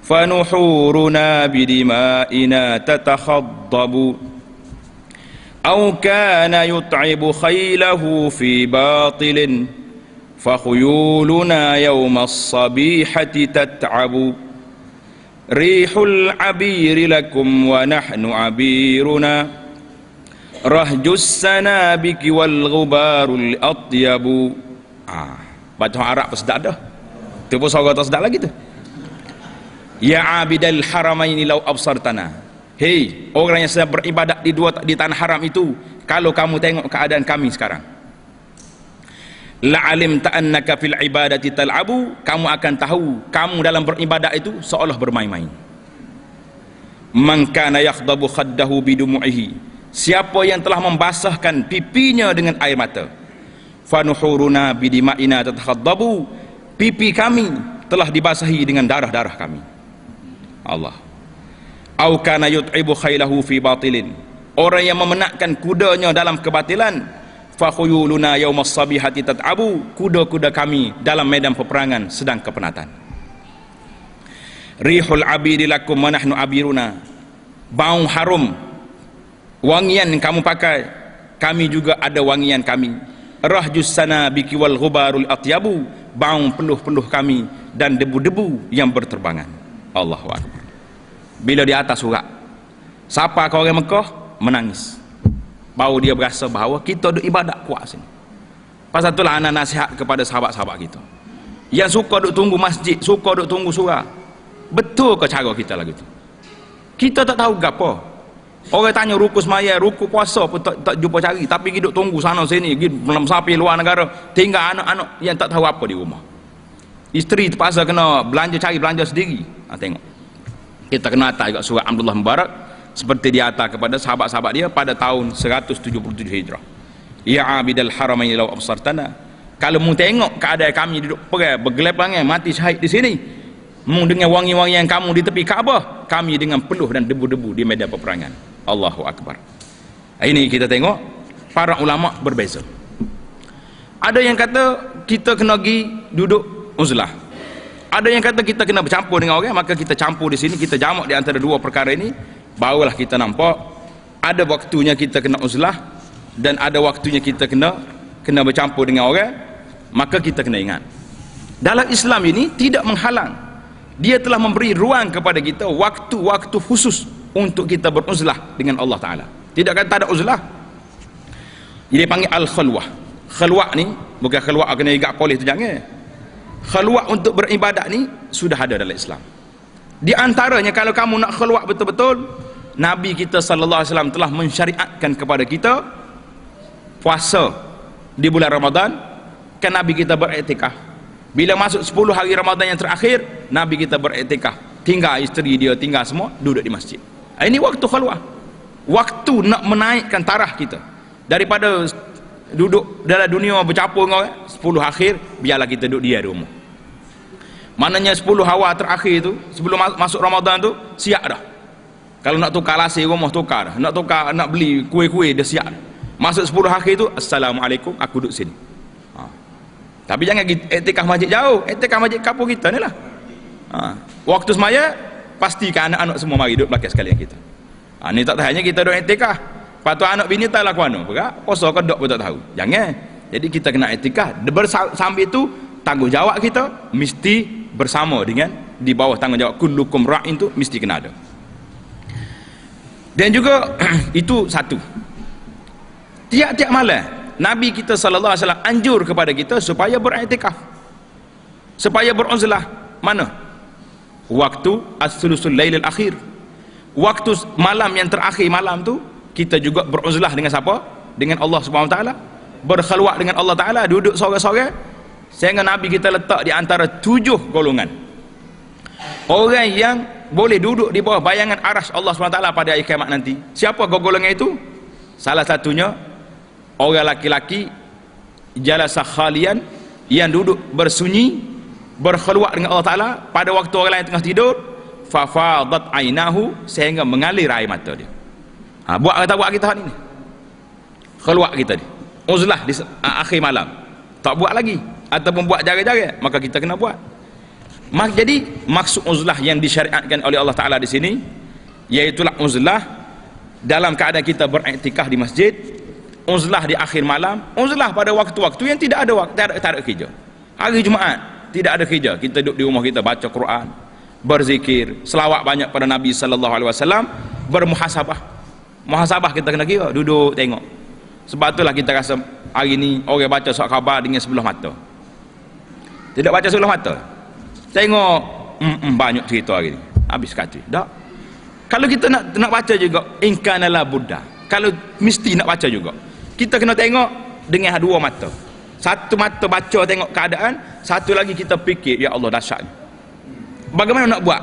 fanuhuruna bidima'ina tatakhaddabu aw kana yut'ibu khaylahu fi batilin fakhuyuluna yawmas sabihati tat'abu rihul abiri lakum wa nahnu abiruna rahjus sanabiki wal ghubarul atyabu. Baca Arab pun sedap dah. Tu pun suara tak sedap lagi tu. Ya abidal haramaini law absartana. Hei orang yang sedang beribadat di tanah haram itu, kalau kamu tengok keadaan kami sekarang, la'alimta annaka fil ibadati tal'abu, kamu akan tahu kamu dalam beribadat itu seolah bermain-main. Man kana yakhdabu khaddahu bidumu'ihi, siapa yang telah membasahkan pipinya dengan air mata, fanuhuruna bidima'ina tatakhaddabu, pipi kami telah dibasahi dengan darah-darah kami. Allah. Au kana yut'ibu khailahu fi batilin, orang yang memenatkan kudanya dalam kebatilan, fakhuyuluna yaumas sabihati tat'abu, kuda-kuda kami dalam medan peperangan sedang kepenatan. Rihul abidi lakum wa nahnu abiruna, bau harum wangian yang kamu pakai, kami juga ada wangian kami. Rahjus sanabiki wal ghubarul atyabu, bau peluh-peluh kami dan debu-debu yang berterbangan. Allahu akbar. Bila di atas surat, siapa kau orang Mekah menangis. Baru dia berasa bahawa kita duk ibadat kuat sini. Pasal itulah anak nasihat kepada sahabat-sahabat kita yang suka duk tunggu masjid, suka duk tunggu surah. Betul ke cara kita lagu tu? Kita tak tahu gapo. Orang tanya ruku semaya, ruku puasa pun tak jumpa cari, tapi kita duk tunggu sana sini, pergi malam sapi luar negara, tinggal anak-anak yang tak tahu apa di rumah. Isteri terpaksa kena belanja, cari belanja sendiri. Tengok. Kita kena atas juga surat Abdullah Mubarak seperti dia atas kepada sahabat-sahabat dia pada tahun 177 Hijrah. Ya abidal haramain law absartana, kalau mu tengok keadaan kami duduk perang bergelap perangai mati syahid di sini, mu dengan wangi-wangian kamu di tepi Kaabah, kami dengan peluh dan debu-debu di medan peperangan. Allahu akbar. Ini kita tengok para ulama berbeza. Ada yang kata kita kena pergi duduk uzlah. Ada yang kata kita kena bercampur dengan orang, maka kita campur di sini, kita jamak di antara dua perkara ini, barulah kita nampak ada waktunya kita kena uzlah dan ada waktunya kita kena bercampur dengan orang, maka kita kena ingat. Dalam Islam ini tidak menghalang. Dia telah memberi ruang kepada kita waktu-waktu khusus untuk kita beruzlah dengan Allah Ta'ala. Tidak kata tak ada uzlah. Dia panggil al-khalwah. Khalwah ni bukan khalwah kena igak polis tu, jangan. Khalwat untuk beribadat ni sudah ada dalam Islam. Di antaranya kalau kamu nak khalwat betul-betul, Nabi kita sallallahu alaihi wasallam telah mensyariatkan kepada kita puasa di bulan Ramadan. Kan Nabi kita beriktikaf. Bila masuk 10 hari Ramadan yang terakhir, Nabi kita beriktikaf, tinggal isteri dia, tinggal semua, duduk di masjid. Ini waktu khalwah, waktu nak menaikkan taraf kita daripada duduk dalam dunia bercampur dengan orang. 10 akhir biarlah kita duduk dia di rumah. Maknanya 10 awal terakhir tu, sebelum masuk Ramadan tu, siap dah. Kalau nak tukar lasir rumah, tukar dah. Nak tukar, nak beli kuih-kuih, dia siap dah. Masuk 10 akhir tu, Assalamualaikum, aku duduk sini. Tapi jangan iktikaf masjid jauh, iktikaf masjid kampung kita ni lah. Waktu semaya, pastikan anak-anak semua mari duduk belakang sekalian kita. Ni tak tahannya kita duduk iktikaf. Lepas tu anak bini tak laku anu, puasa ke dok pun tak tahu. Jangan. Jadi kita kena iktikaf. Sambil itu tanggungjawab kita mesti bersama dengan di bawah tanggungjawab kullukum ra'in tu mesti kena ada. Dan juga itu satu. Tiap-tiap malam Nabi kita sallallahu alaihi wasallam anjur kepada kita supaya beriktikaf, supaya beruzlah. Mana? Waktu as-sulusul lailil akhir, waktu malam yang terakhir malam tu kita juga beruzlah dengan siapa? Dengan Allah Subhanahu wa taala, berkhalwat dengan Allah taala, duduk sorang-sorang. Sehingga Nabi kita letak di antara 7 golongan orang yang boleh duduk di bawah bayangan arasy Allah Subhanahu wa taala pada hari kiamat nanti. Siapa golongan itu? Salah satunya orang laki-laki jalasa khalian, yang duduk bersunyi, berkhalwat dengan Allah Ta'ala pada waktu orang lain tengah tidur, fafadat ainahu, sehingga mengalir air mata dia. Buat kata buat kita hari ni, khalwat kita ni, uzlah di akhir malam, tak buat lagi, ataupun buat jarang-jarang, maka kita kena buat. Jadi maksud uzlah yang disyariatkan oleh Allah Ta'ala di sini, iaitulah uzlah dalam keadaan kita beriktikaf di masjid, uzlah di akhir malam, uzlah pada waktu-waktu yang tidak ada waktu, tak ada kerja. Hari Jumaat tidak ada kerja, kita duduk di rumah kita baca Quran, berzikir, selawat banyak pada Nabi sallallahu alaihi wasallam, bermuhasabah. Muhasabah kita kena kira, duduk tengok. Sebab itulah kita rasa hari ni orang baca surat khabar dengan sebelah mata. Tidak baca sebelah mata. Tengok banyak cerita hari ni. Habis kata. Tak. Kalau kita nak baca juga, inkana la buddha. Kalau mesti nak baca juga, kita kena tengok dengan 2 mata. Satu mata baca tengok keadaan, satu lagi kita fikir, ya Allah dahsyat. Bagaimana nak buat?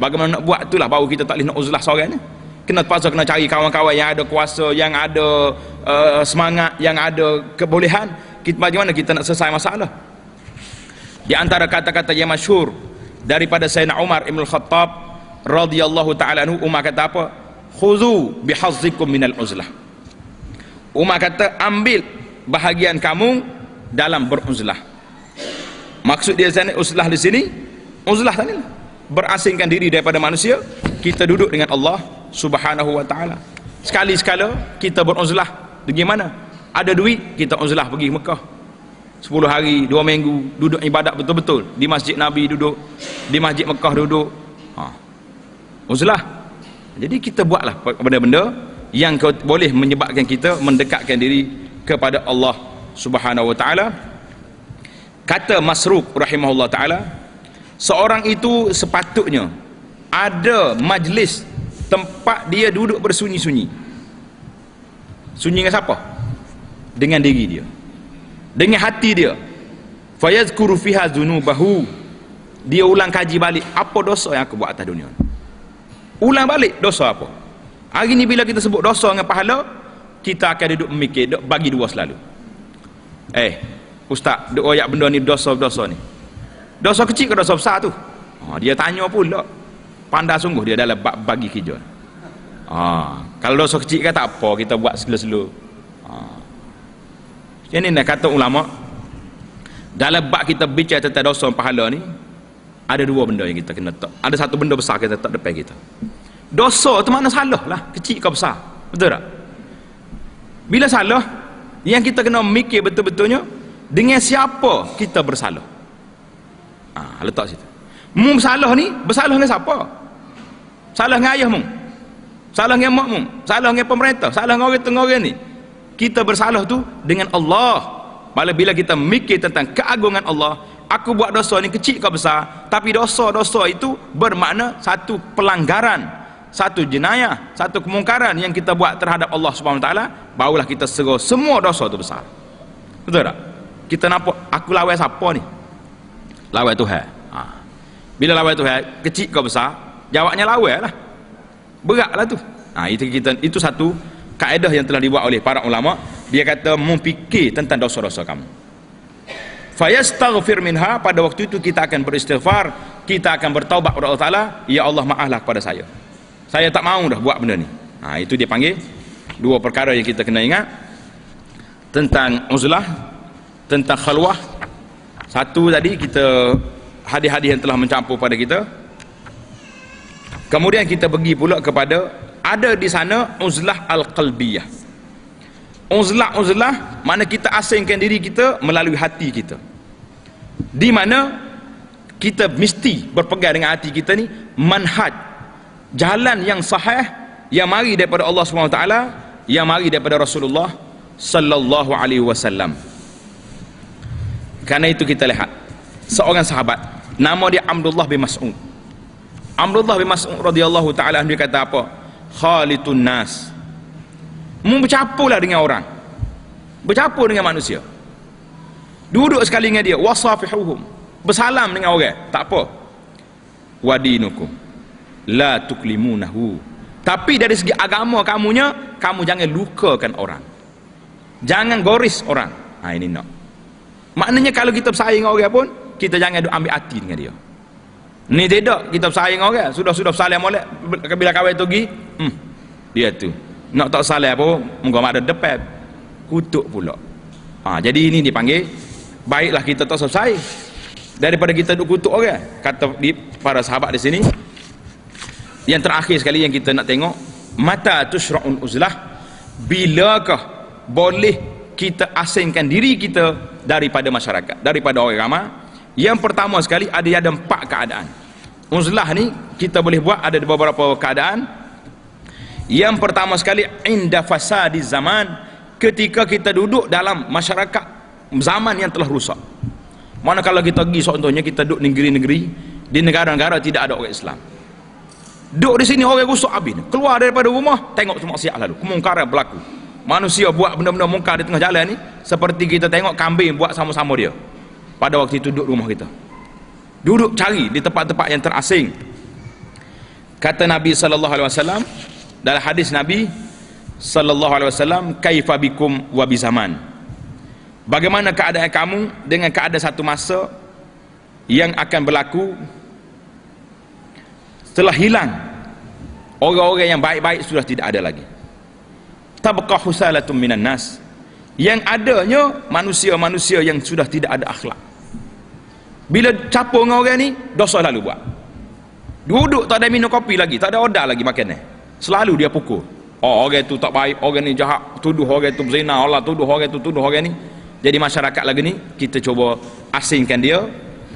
Bagaimana nak buat itulah baru kita tak boleh nak uzlah seorang ni. Kena terpaksa kena cari kawan-kawan yang ada kuasa, yang ada semangat, yang ada kebolehan. Bagaimana kita nak selesai masalah? Di antara kata-kata yang masyhur daripada Sayyidina Umar Ibn Khattab radhiyallahu ta'ala anhu, Umar kata apa? Khuzu bihazzikum minal uzlah. Umar kata, ambil bahagian kamu dalam beruzlah. Maksud dia sana uzlah di sini, uzlah tadi berasingkan diri daripada manusia, kita duduk dengan Allah Subhanahu wa taala. Sekali-sekala kita beruzlah. Bagaimana? Ada duit, kita uzlah pergi Mekah 10 hari, 2 minggu, duduk ibadat betul-betul di Masjid Nabi, duduk di Masjid Mekah, duduk uzlah. Jadi kita buatlah benda-benda yang boleh menyebabkan kita mendekatkan diri kepada Allah Subhanahu wa taala. Kata Masruq rahimahullah taala, seorang itu sepatutnya ada majlis tempat dia duduk bersunyi-sunyi. Sunyi dengan siapa? Dengan diri dia, dengan hati dia. Fayazkuru fiha dzunubahu, dia ulang kaji balik apa dosa yang aku buat atas dunia. Ulang balik dosa apa. Hari ni bila kita sebut dosa dengan pahala, kita akan duduk memikir, duduk bagi 2 selalu. Ustaz, duk royak benda ni, dosa-dosa ni, dosa kecil ke dosa besar tu? Dia tanya pula, pandai sungguh dia dalam bagi kerja. Kalau dosa kecil kan tak apa, kita buat slow-slow. Macam ni kata ulama, dalam bab kita bicara tentang dosa dan pahala ni, ada 2 benda yang kita kena letak. Ada satu benda besar kita letak depan kita. Dosa tu mana salah lah, kecil ke besar, betul tak? Bila salah, yang kita kena mikir betul-betulnya, dengan siapa kita bersalah. Letak situ. Mu bersalah ni, bersalah dengan siapa? Salah dengan ayah mu, salah dengan mak mu, salah dengan pemerintah, salah dengan orang tengah orang ni. Kita bersalah tu dengan Allah. Bila kita mikir tentang keagungan Allah, aku buat dosa ni kecil ke besar, tapi dosa-dosa itu bermakna satu pelanggaran, satu jenayah, satu kemungkaran yang kita buat terhadap Allah Subhanahu wa taala, barulah kita serah semua dosa itu besar. Betul tak? Kita nampak aku lawan siapa ni? lawan Tuhan. Bila lawan Tuhan, kecil ke besar, jawabnya lawan lah, beratlah tu. Itu satu kaedah yang telah dibuat oleh para ulama. Dia kata memfikir tentang dosa-dosa kamu. Fayastaghfir minha, pada waktu itu kita akan beristighfar, kita akan bertaubat kepada Allah Taala, ya Allah maaflah kepada saya tak mau dah buat benda ni. Itu dia panggil dua perkara yang kita kena ingat tentang uzlah, tentang khalwah. Satu tadi kita hadis-hadis yang telah mencampur pada kita. Kemudian kita pergi pula kepada ada di sana uzlah al-qalbiyah. Uzlah mana kita asingkan diri kita melalui hati kita, di mana kita mesti berpegang dengan hati kita ni manhaj, jalan yang sahih yang mari daripada Allah SWT, yang mari daripada Rasulullah sallallahu alaihi wasallam. Karena itu kita lihat seorang sahabat nama dia Abdullah bin Mas'ud. Abdullah bin Mas'ud radhiyallahu taala dia kata apa? Khalitun nas, bercampurlah dengan orang, bercampur dengan manusia, duduk sekali dengan dia, wasafihuhum, bersalam dengan orang, tak apa. Wadinukum la tuklimunahu, tapi dari segi agama kamunya, kamu jangan lukakan orang, jangan goris orang. Ini nak maknanya kalau kita bersaing dengan orang pun, kita jangan ambil hati dengan dia. Ni tidak, kita bersaing dengan orang, sudah bersalam molek, bila kawan tu pergi, dia tu nak tak salah apa, muka mak ada depan kutuk pula. Jadi ini dipanggil baiklah kita tak selesai daripada kita duk kutuk orang. Kata para sahabat di sini. Yang terakhir sekali yang kita nak tengok, mata tushra'un uzlah, bilakah boleh kita asingkan diri kita daripada masyarakat, daripada orang ramai. Yang pertama sekali ada 4 keadaan. Uzlah ni kita boleh buat ada beberapa keadaan. Yang pertama sekali inda fasadi zaman, ketika kita duduk dalam masyarakat zaman yang telah rusak. Mana kalau kita pergi contohnya kita duduk negeri-negeri, di negara-negara tidak ada orang Islam, duduk di sini orang rusak habis, keluar daripada rumah tengok semua maksiat lalu, kemungkaran berlaku, manusia buat benda-benda mungkar di tengah jalan ni, seperti kita tengok kambing buat sama-sama dia. Pada waktu itu duduk rumah kita, duduk cari di tempat-tempat yang terasing. Kata Nabi sallallahu alaihi wasallam dalam hadis Nabi sallallahu alaihi wasallam, kaifa bikum wa bi zaman, bagaimana keadaan kamu dengan keadaan satu masa yang akan berlaku setelah hilang orang-orang yang baik-baik, sudah tidak ada lagi. Tabqa husalatun minan nas, yang adanya manusia-manusia yang sudah tidak ada akhlak. Bila capur dengan orang ni, dosa lalu buat. Duduk tak ada minum kopi lagi, tak ada order lagi makan ni, selalu dia pukul. Orang tu tak baik, orang ni jahat, tuduh orang tu berzina, Allah tuduh orang tu, tuduh orang ni. Jadi masyarakat lagi ni kita cuba asingkan dia.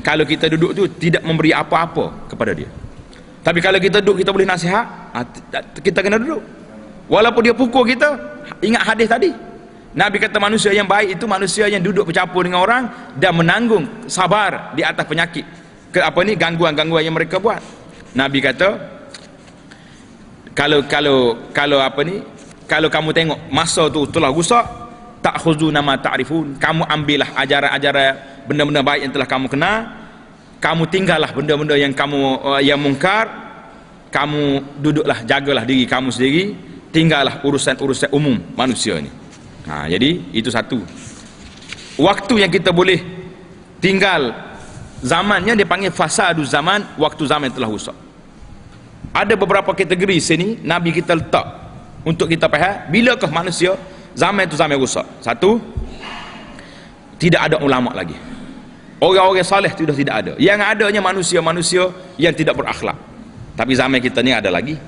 Kalau kita duduk tu tidak memberi apa-apa kepada dia, tapi kalau kita duduk kita boleh nasihat, kita kena duduk walaupun dia pukul kita. Ingat hadis tadi, Nabi kata manusia yang baik itu manusia yang duduk bercampur dengan orang dan menanggung, sabar di atas penyakit gangguan-gangguan yang mereka buat. Nabi kata kalau kamu tengok masa tu telah rusak, ta'khuzuna ma ta'rifun, kamu ambillah ajaran-ajaran benda-benda baik yang telah kamu kenal, kamu tinggallah benda-benda yang kamu yang mungkar, kamu duduklah, jagalah diri kamu sendiri, tinggallah urusan-urusan umum manusia ni. Jadi itu satu waktu yang kita boleh tinggal. Zamannya dia panggil fasadu zaman, waktu zaman telah rusak. Ada beberapa kategori sini Nabi kita letak untuk kita faham bilakah manusia zaman itu zaman rusak. Satu, tidak ada ulama lagi, orang-orang saleh sudah tidak ada, yang adanya manusia-manusia yang tidak berakhlak. Tapi zaman kita ni ada lagi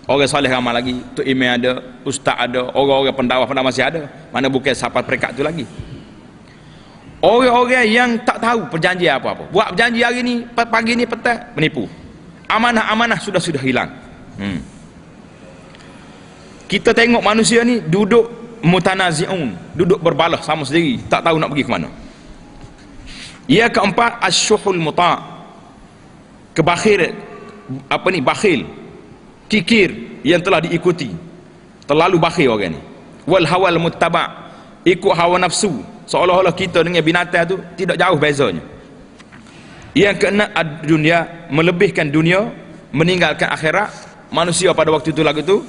orang saleh ramai lagi, Tok Imam ada, ustaz ada, orang-orang pendakwah masih ada, mana bukan sahabat perekat tu lagi. Orang-orang yang tak tahu perjanjian apa-apa, buat perjanjian hari ni, pagi ni, petang menipu. Amanah-amanah sudah hilang. Kita tengok manusia ni duduk mutanazi'un, duduk berbalah sama sendiri, tak tahu nak pergi ke mana. Yang keempat, asyuhul muta', bakhil, kikir yang telah diikuti, terlalu bakhil orang ni. Wal hawal muttaba', ikut hawa nafsu, seolah-olah kita dengan binatang tu tidak jauh bezanya. Yang keenam, ad-dunya, melebihkan dunia, meninggalkan akhirat. Manusia pada waktu itu lagu tu.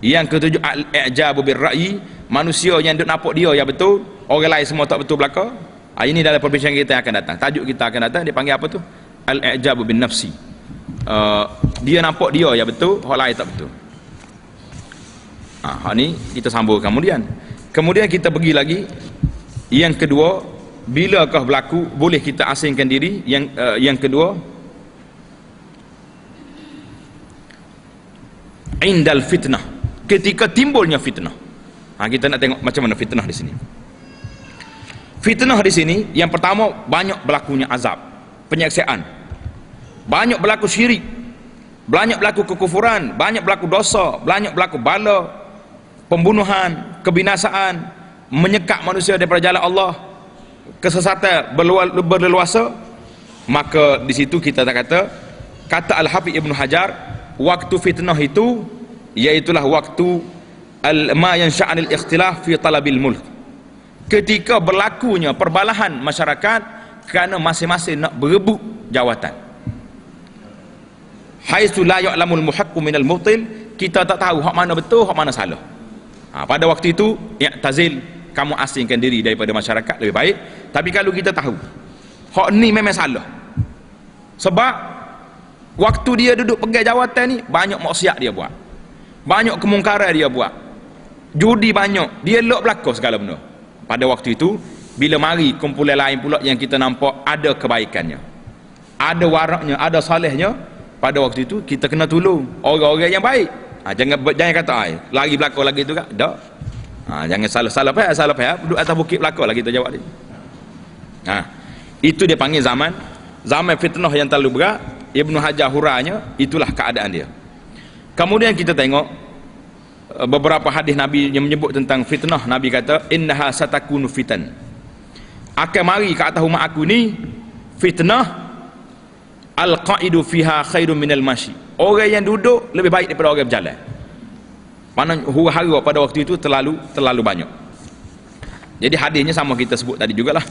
Yang ketujuh, al-i'jabu bir-ra'yi, manusia yang duk nampak dia yang betul, orang lain semua tak betul belaka. Ini dalam perbincangan kita yang akan datang. Tajuk kita akan datang dia panggil apa tu? Al-i'jabu bin nafsi. Dia nampak dia yang betul, orang lain tak betul. Hak ni kita sambung kemudian. Kemudian kita pergi lagi. Yang kedua, bilakah berlaku boleh kita asingkan diri? Yang kedua, indal fitnah, ketika timbulnya fitnah. Kita nak tengok macam mana fitnah di sini. Fitnah di sini yang pertama, banyak berlakunya azab, penyaksian. Banyak berlaku syirik, banyak berlaku kekufuran, banyak berlaku dosa, banyak berlaku bala, pembunuhan, kebinasaan, menyekat manusia daripada jalan Allah, kesesatan berleluasa. Maka di situ kita tak kata Al-Hafidh Ibnu Hajar, waktu fitnah itu iaitulah waktu ma yansha'anil ikhtilaf fi talabil mulk, ketika berlakunya perbalahan masyarakat kerana masing-masing nak berebut jawatan. Haitsu la ya'lamul muhaqqu minal mubtil, kita tak tahu hak mana betul, hak mana salah. Pada waktu itu i'tazil, kamu asingkan diri daripada masyarakat lebih baik. Tapi kalau kita tahu hak ni memang salah, sebab waktu dia duduk pegang jawatan ni banyak maksiat dia buat, banyak kemungkaran dia buat, judi banyak, dia elok belaka segala benda. Pada waktu itu bila mari kumpulan lain pula yang kita nampak ada kebaikannya, ada waraknya, ada salehnya, pada waktu itu kita kena tolong orang-orang yang baik. Jangan kata lari belakang lagi tu tak. Jangan salah pihak duduk atas bukit belakang lah kita jawab dia. Itu dia panggil zaman fitnah yang terlalu berat. Ibnu Hajar hurainya itulah keadaan dia. Kemudian kita tengok beberapa hadis Nabi yang menyebut tentang fitnah. Nabi kata innaha satakunu fitan, akan mari ke atas umat aku ni fitnah, al-qa'idu fiha khairun minal mashi, orang yang duduk lebih baik daripada orang berjalan. Mana huru-hara pada waktu itu terlalu banyak. Jadi hadisnya sama kita sebut tadi jugalah.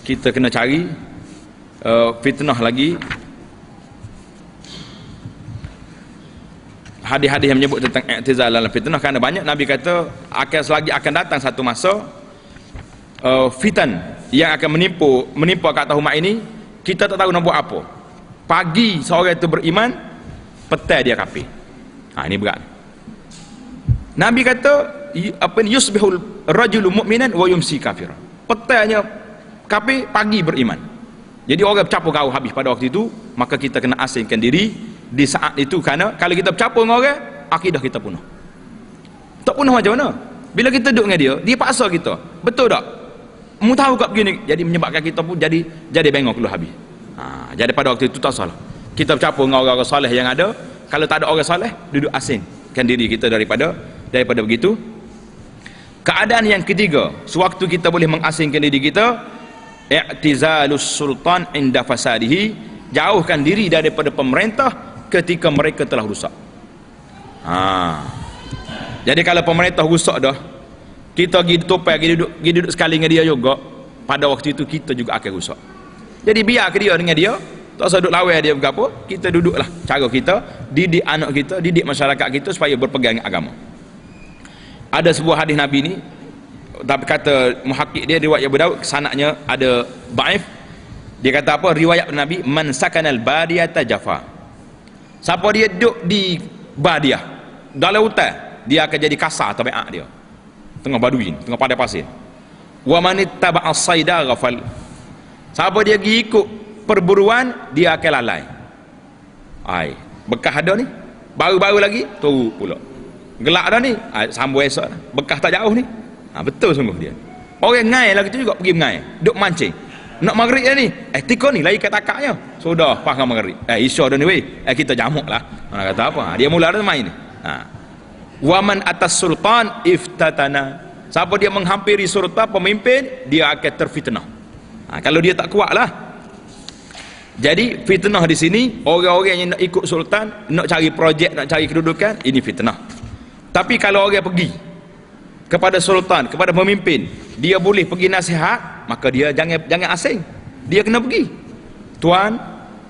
Kita kena cari fitnah lagi, hadis-hadis yang menyebut tentang i'tizal dalam fitnah, kerana banyak. Nabi kata selagi akan datang satu masa fitan yang akan menimpa ke atas umat ini, kita tak tahu nak buat apa. Pagi seorang itu beriman, petang dia kafir. Ini berat. Nabi kata yusbihul rajulu mu'minan wa yumsi kafiran, petangnya kafir, pagi beriman. Jadi orang bercampur kau habis pada waktu itu. Maka kita kena asingkan diri di saat itu, kerana kalau kita bercampur dengan orang, akidah kita punah. Tak punah macam mana? Bila kita duduk dengan dia paksa kita, betul tak? Mu tahu kat begini, jadi menyebabkan kita pun jadi bengok keluar habis. Jadi pada waktu itu tak salah kita bercampur dengan orang-orang soleh yang ada. Kalau tak ada orang soleh, duduk asingkan diri kita daripada begitu. Keadaan yang ketiga, sewaktu kita boleh mengasingkan diri kita, i'tizalus sultan inda fasadihi, jauhkan diri daripada pemerintah ketika mereka telah rusak. Jadi kalau pemerintah rusak dah, kita pergi tupai, pergi duduk sekali dengan dia juga, pada waktu itu kita juga akan rusak. Jadi biar ke dia dengan dia, tak usah duduk lawan dia berapa, kita duduklah cara kita, didik anak kita, didik masyarakat kita supaya berpegang agama. Ada sebuah hadis Nabi ni, tapi kata muhakkik dia, riwayat Abu Daud, sanadnya ada dhaif. Dia kata apa? Riwayat Nabi, man sakanal badiyata jafa, siapa dia duduk di badiah, dalam hutan, dia akan jadi kasar tabiat dia, tengah baduin, tengah padang pasir. Wa man ittaba'a as-sayda ghafal, siapa dia pergi ikut perburuan, dia akan lalai. Bekas ada ni, baru-baru lagi turun pula. Gelak dah ni, sambung esok dah. Bekas tak jauh ni. Betul sungguh dia. Orang ngai lagi tu juga pergi mengai, duk mancing. Nak maghrib dah ni, tika ni lari kat takaknya. Sudah pas dengan maghrib. Isya dah ni weh. Kita jamuk lah. Mana kata apa? Dia mula dah main ni. Waman atas sultan iftatana, siapa dia menghampiri sultan, pemimpin, dia akan terfitnah. Kalau dia tak kuat lah. Jadi fitnah di sini, orang-orang yang nak ikut sultan, nak cari projek, nak cari kedudukan, ini fitnah. Tapi kalau orang pergi kepada sultan, kepada pemimpin, dia boleh pergi nasihat, maka dia jangan asing, dia kena pergi. Tuan,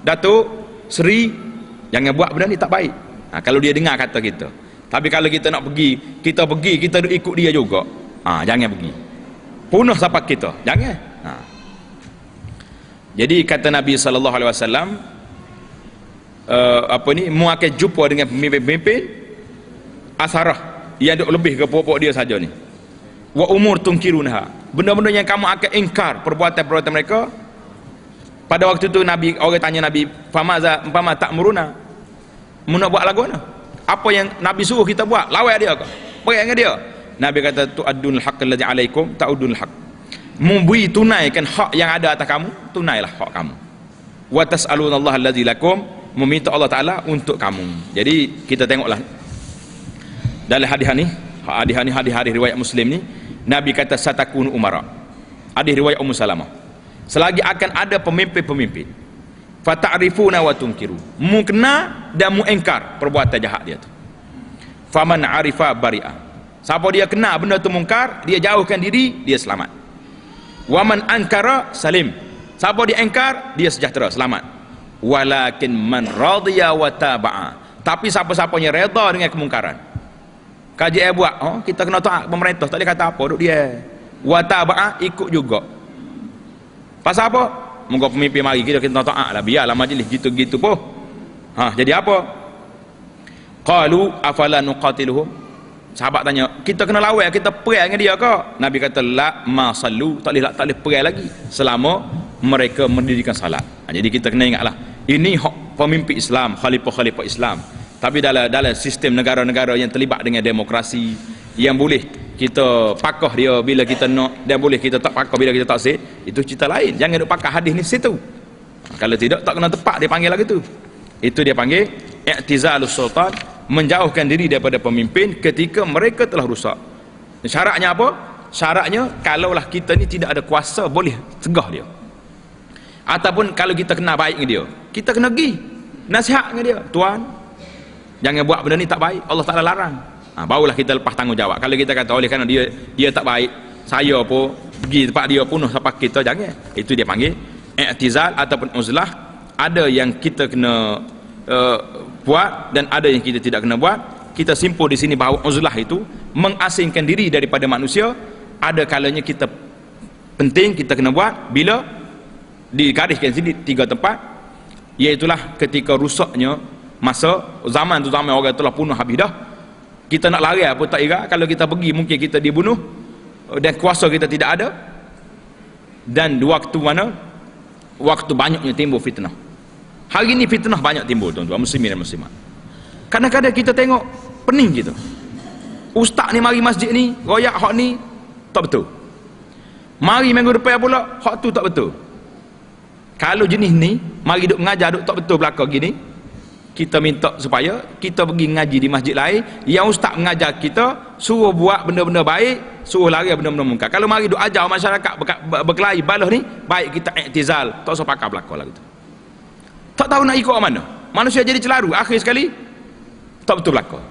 Datuk, Seri, jangan buat benda ni, tak baik. Kalau dia dengar kata kita. Tapi kalau kita nak pergi, kita ikut dia juga. Jangan pergi. Punah sapak kita, jangan. Jadi kata Nabi sallallahu alaihi wasallam, mu akan jumpa dengan pemimpin-pemimpin asarah yang duk lebih ke pokok dia saja ni. Wa umur tunkirunha, benda-benda yang kamu akan ingkar perbuatan-perbuatan mereka. Pada waktu tu Nabi, orang tanya Nabi, fama ta'muruna, mu nak buat lagu mana? Apa yang Nabi suruh kita buat? Lawan dia ke? Perang dengan dia? Nabi kata, tu'addunul haqq alladhi alaikum ta'uddunul haqq, memberi tunaikan hak yang ada atas kamu, tunailah hak kamu. Wa tas'alunallaha alladzi lakum, meminta Allah Ta'ala untuk kamu. Jadi kita tengoklah dalam hadis riwayat Muslim ni, Nabi kata satakunu umara. Hadis riwayat Ummu Salamah, selagi akan ada pemimpin-pemimpin, fata'rifuna wa tunkiru, mu kena dan mu engkar perbuatan jahat dia tu. Faman arifa bari'ah, siapa dia kena benda tu mungkar, dia jauhkan diri, dia selamat. Waman ankara salim, siapa dia engkar, dia sejahtera, selamat. Walakin man radiya wa taba'a, tapi siapa-siapanya redha dengan kemungkaran, kaji buat, kita kena taat pemerintah, tak boleh kata apa, duk dia. Wa taba'a, ikut juga. Pasal apa? Moga pemimpin mari kita taat lah, biarlah majlis gitu-gitu pun. Jadi apa? Qalu afala nuqatiluhum, sahabat tanya, kita kena lawan, kita perang dengan dia ke? Nabi kata la ma sallu, tak boleh perang lagi selama mereka mendirikan salat. Jadi kita kena ingatlah, ini hak pemimpin Islam, khalifah-khalifah Islam. Tapi dalam sistem negara-negara yang terlibat dengan demokrasi, yang boleh kita pakah dia bila kita nak, dan boleh kita tak pakah bila kita tak sih, itu cerita lain. Jangan duk pakah hadis ni situ. Kalau tidak, tak kena tepat dia panggil lagi tu. Itu dia panggil i'tizalus sultan, menjauhkan diri daripada pemimpin ketika mereka telah rusak. Syaratnya apa? Syaratnya kalaulah kita ni tidak ada kuasa, boleh cegah dia. Ataupun kalau kita kena baik dengan dia, kita kena pergi nasihat dengan dia, tuan, jangan buat benda ni, tak baik, Allah Ta'ala larang. Barulah kita lepas tanggungjawab. Kalau kita kata oleh kerana dia tak baik, saya pun pergi tempat dia punuh sampai kita, jangan. Itu dia panggil i'tizal ataupun uzlah. Ada yang kita kena buat dan ada yang kita tidak kena buat. Kita simpul di sini bahawa uzlah itu mengasingkan diri daripada manusia. Ada kalanya kita penting, kita kena buat bila digariskan sini 3 tempat, iaitulah ketika rusaknya masa zaman tu, zaman orang telah punuh habis dah, kita nak lari apa tak kira, kalau kita pergi mungkin kita dibunuh dan kuasa kita tidak ada. Dan waktu mana? Waktu banyaknya timbul fitnah. Hari ni fitnah banyak timbul, tuan-tuan muslimin dan muslimat. Kadang-kadang kita tengok pening kita, ustaz ni mari masjid ni royak hak ni tak betul, mari minggu depan pula hak tu tak betul. Kalau jenis ni mari duk mengajar duk tak betul belakang gini, kita minta supaya kita pergi ngaji di masjid lain yang ustaz mengajar kita, suruh buat benda-benda baik, suruh lari benda-benda mungkar. Kalau mari duk ajar masyarakat berkelahi balah ni, baik kita i'tizal, tak usah pakai belakang lah gitu. Tak tahu nak ikut mana, manusia jadi celaru, akhir sekali tak betul belakang,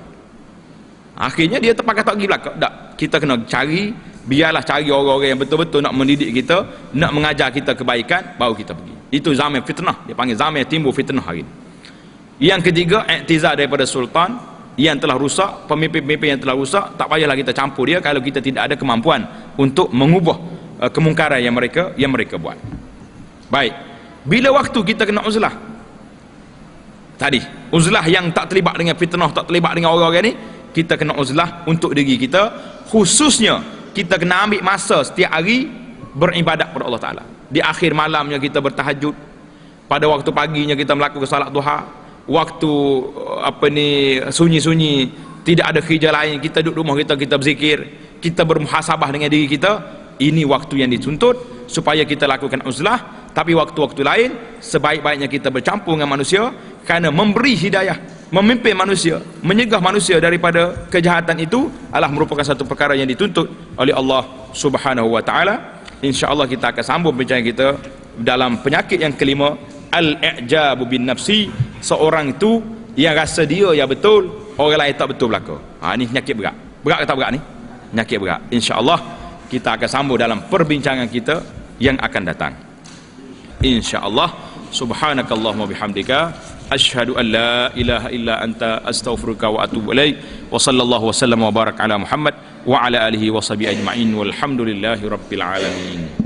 akhirnya dia terpakai tak pergi belakang. Tak, kita kena cari, biarlah cari orang-orang yang betul-betul nak mendidik kita, nak mengajar kita kebaikan, baru kita pergi. Itu zaman fitnah, dia panggil zaman timbul fitnah hari ini. Yang ketiga, i'tizal daripada sultan yang telah rusak, pemimpin-pemimpin yang telah rusak, tak payahlah kita campur dia kalau kita tidak ada kemampuan untuk mengubah kemungkaran yang mereka buat. Baik, bila waktu kita kena uzlah tadi, uzlah yang tak terlibat dengan fitnah, tak terlibat dengan orang-orang ni, kita kena uzlah untuk diri kita. Khususnya kita kena ambil masa setiap hari beribadat kepada Allah Ta'ala. Di akhir malamnya kita bertahajud, pada waktu paginya kita melakukan salat duha, waktu sunyi-sunyi tidak ada kerja lain, kita duduk rumah kita berzikir, kita bermuhasabah dengan diri kita. Ini waktu yang dituntut supaya kita lakukan uzlah. Tapi waktu-waktu lain sebaik-baiknya kita bercampur dengan manusia, kerana memberi hidayah, memimpin manusia, menyegah manusia daripada kejahatan itu adalah merupakan satu perkara yang dituntut oleh Allah Subhanahu wa Ta'ala. InsyaAllah kita akan sambung bincang kita dalam penyakit yang kelima, al-i'jabu bin nafsi. Seorang itu yang rasa dia yang betul, orang lain tak betul belaka. Ini penyakit berat. Berat ke tak berat ni? Penyakit berat. InsyaAllah kita akan sambung dalam perbincangan kita yang akan datang. InsyaAllah Subhanakallahumma bihamdika asyhadu an la ilaha illa anta astaghfiruka wa atubu ilaik. Wa sallallahu wasallam wa barak ala Muhammad wa ala alihi wa sahbihi ajma'in walhamdulillahi rabbil alamin.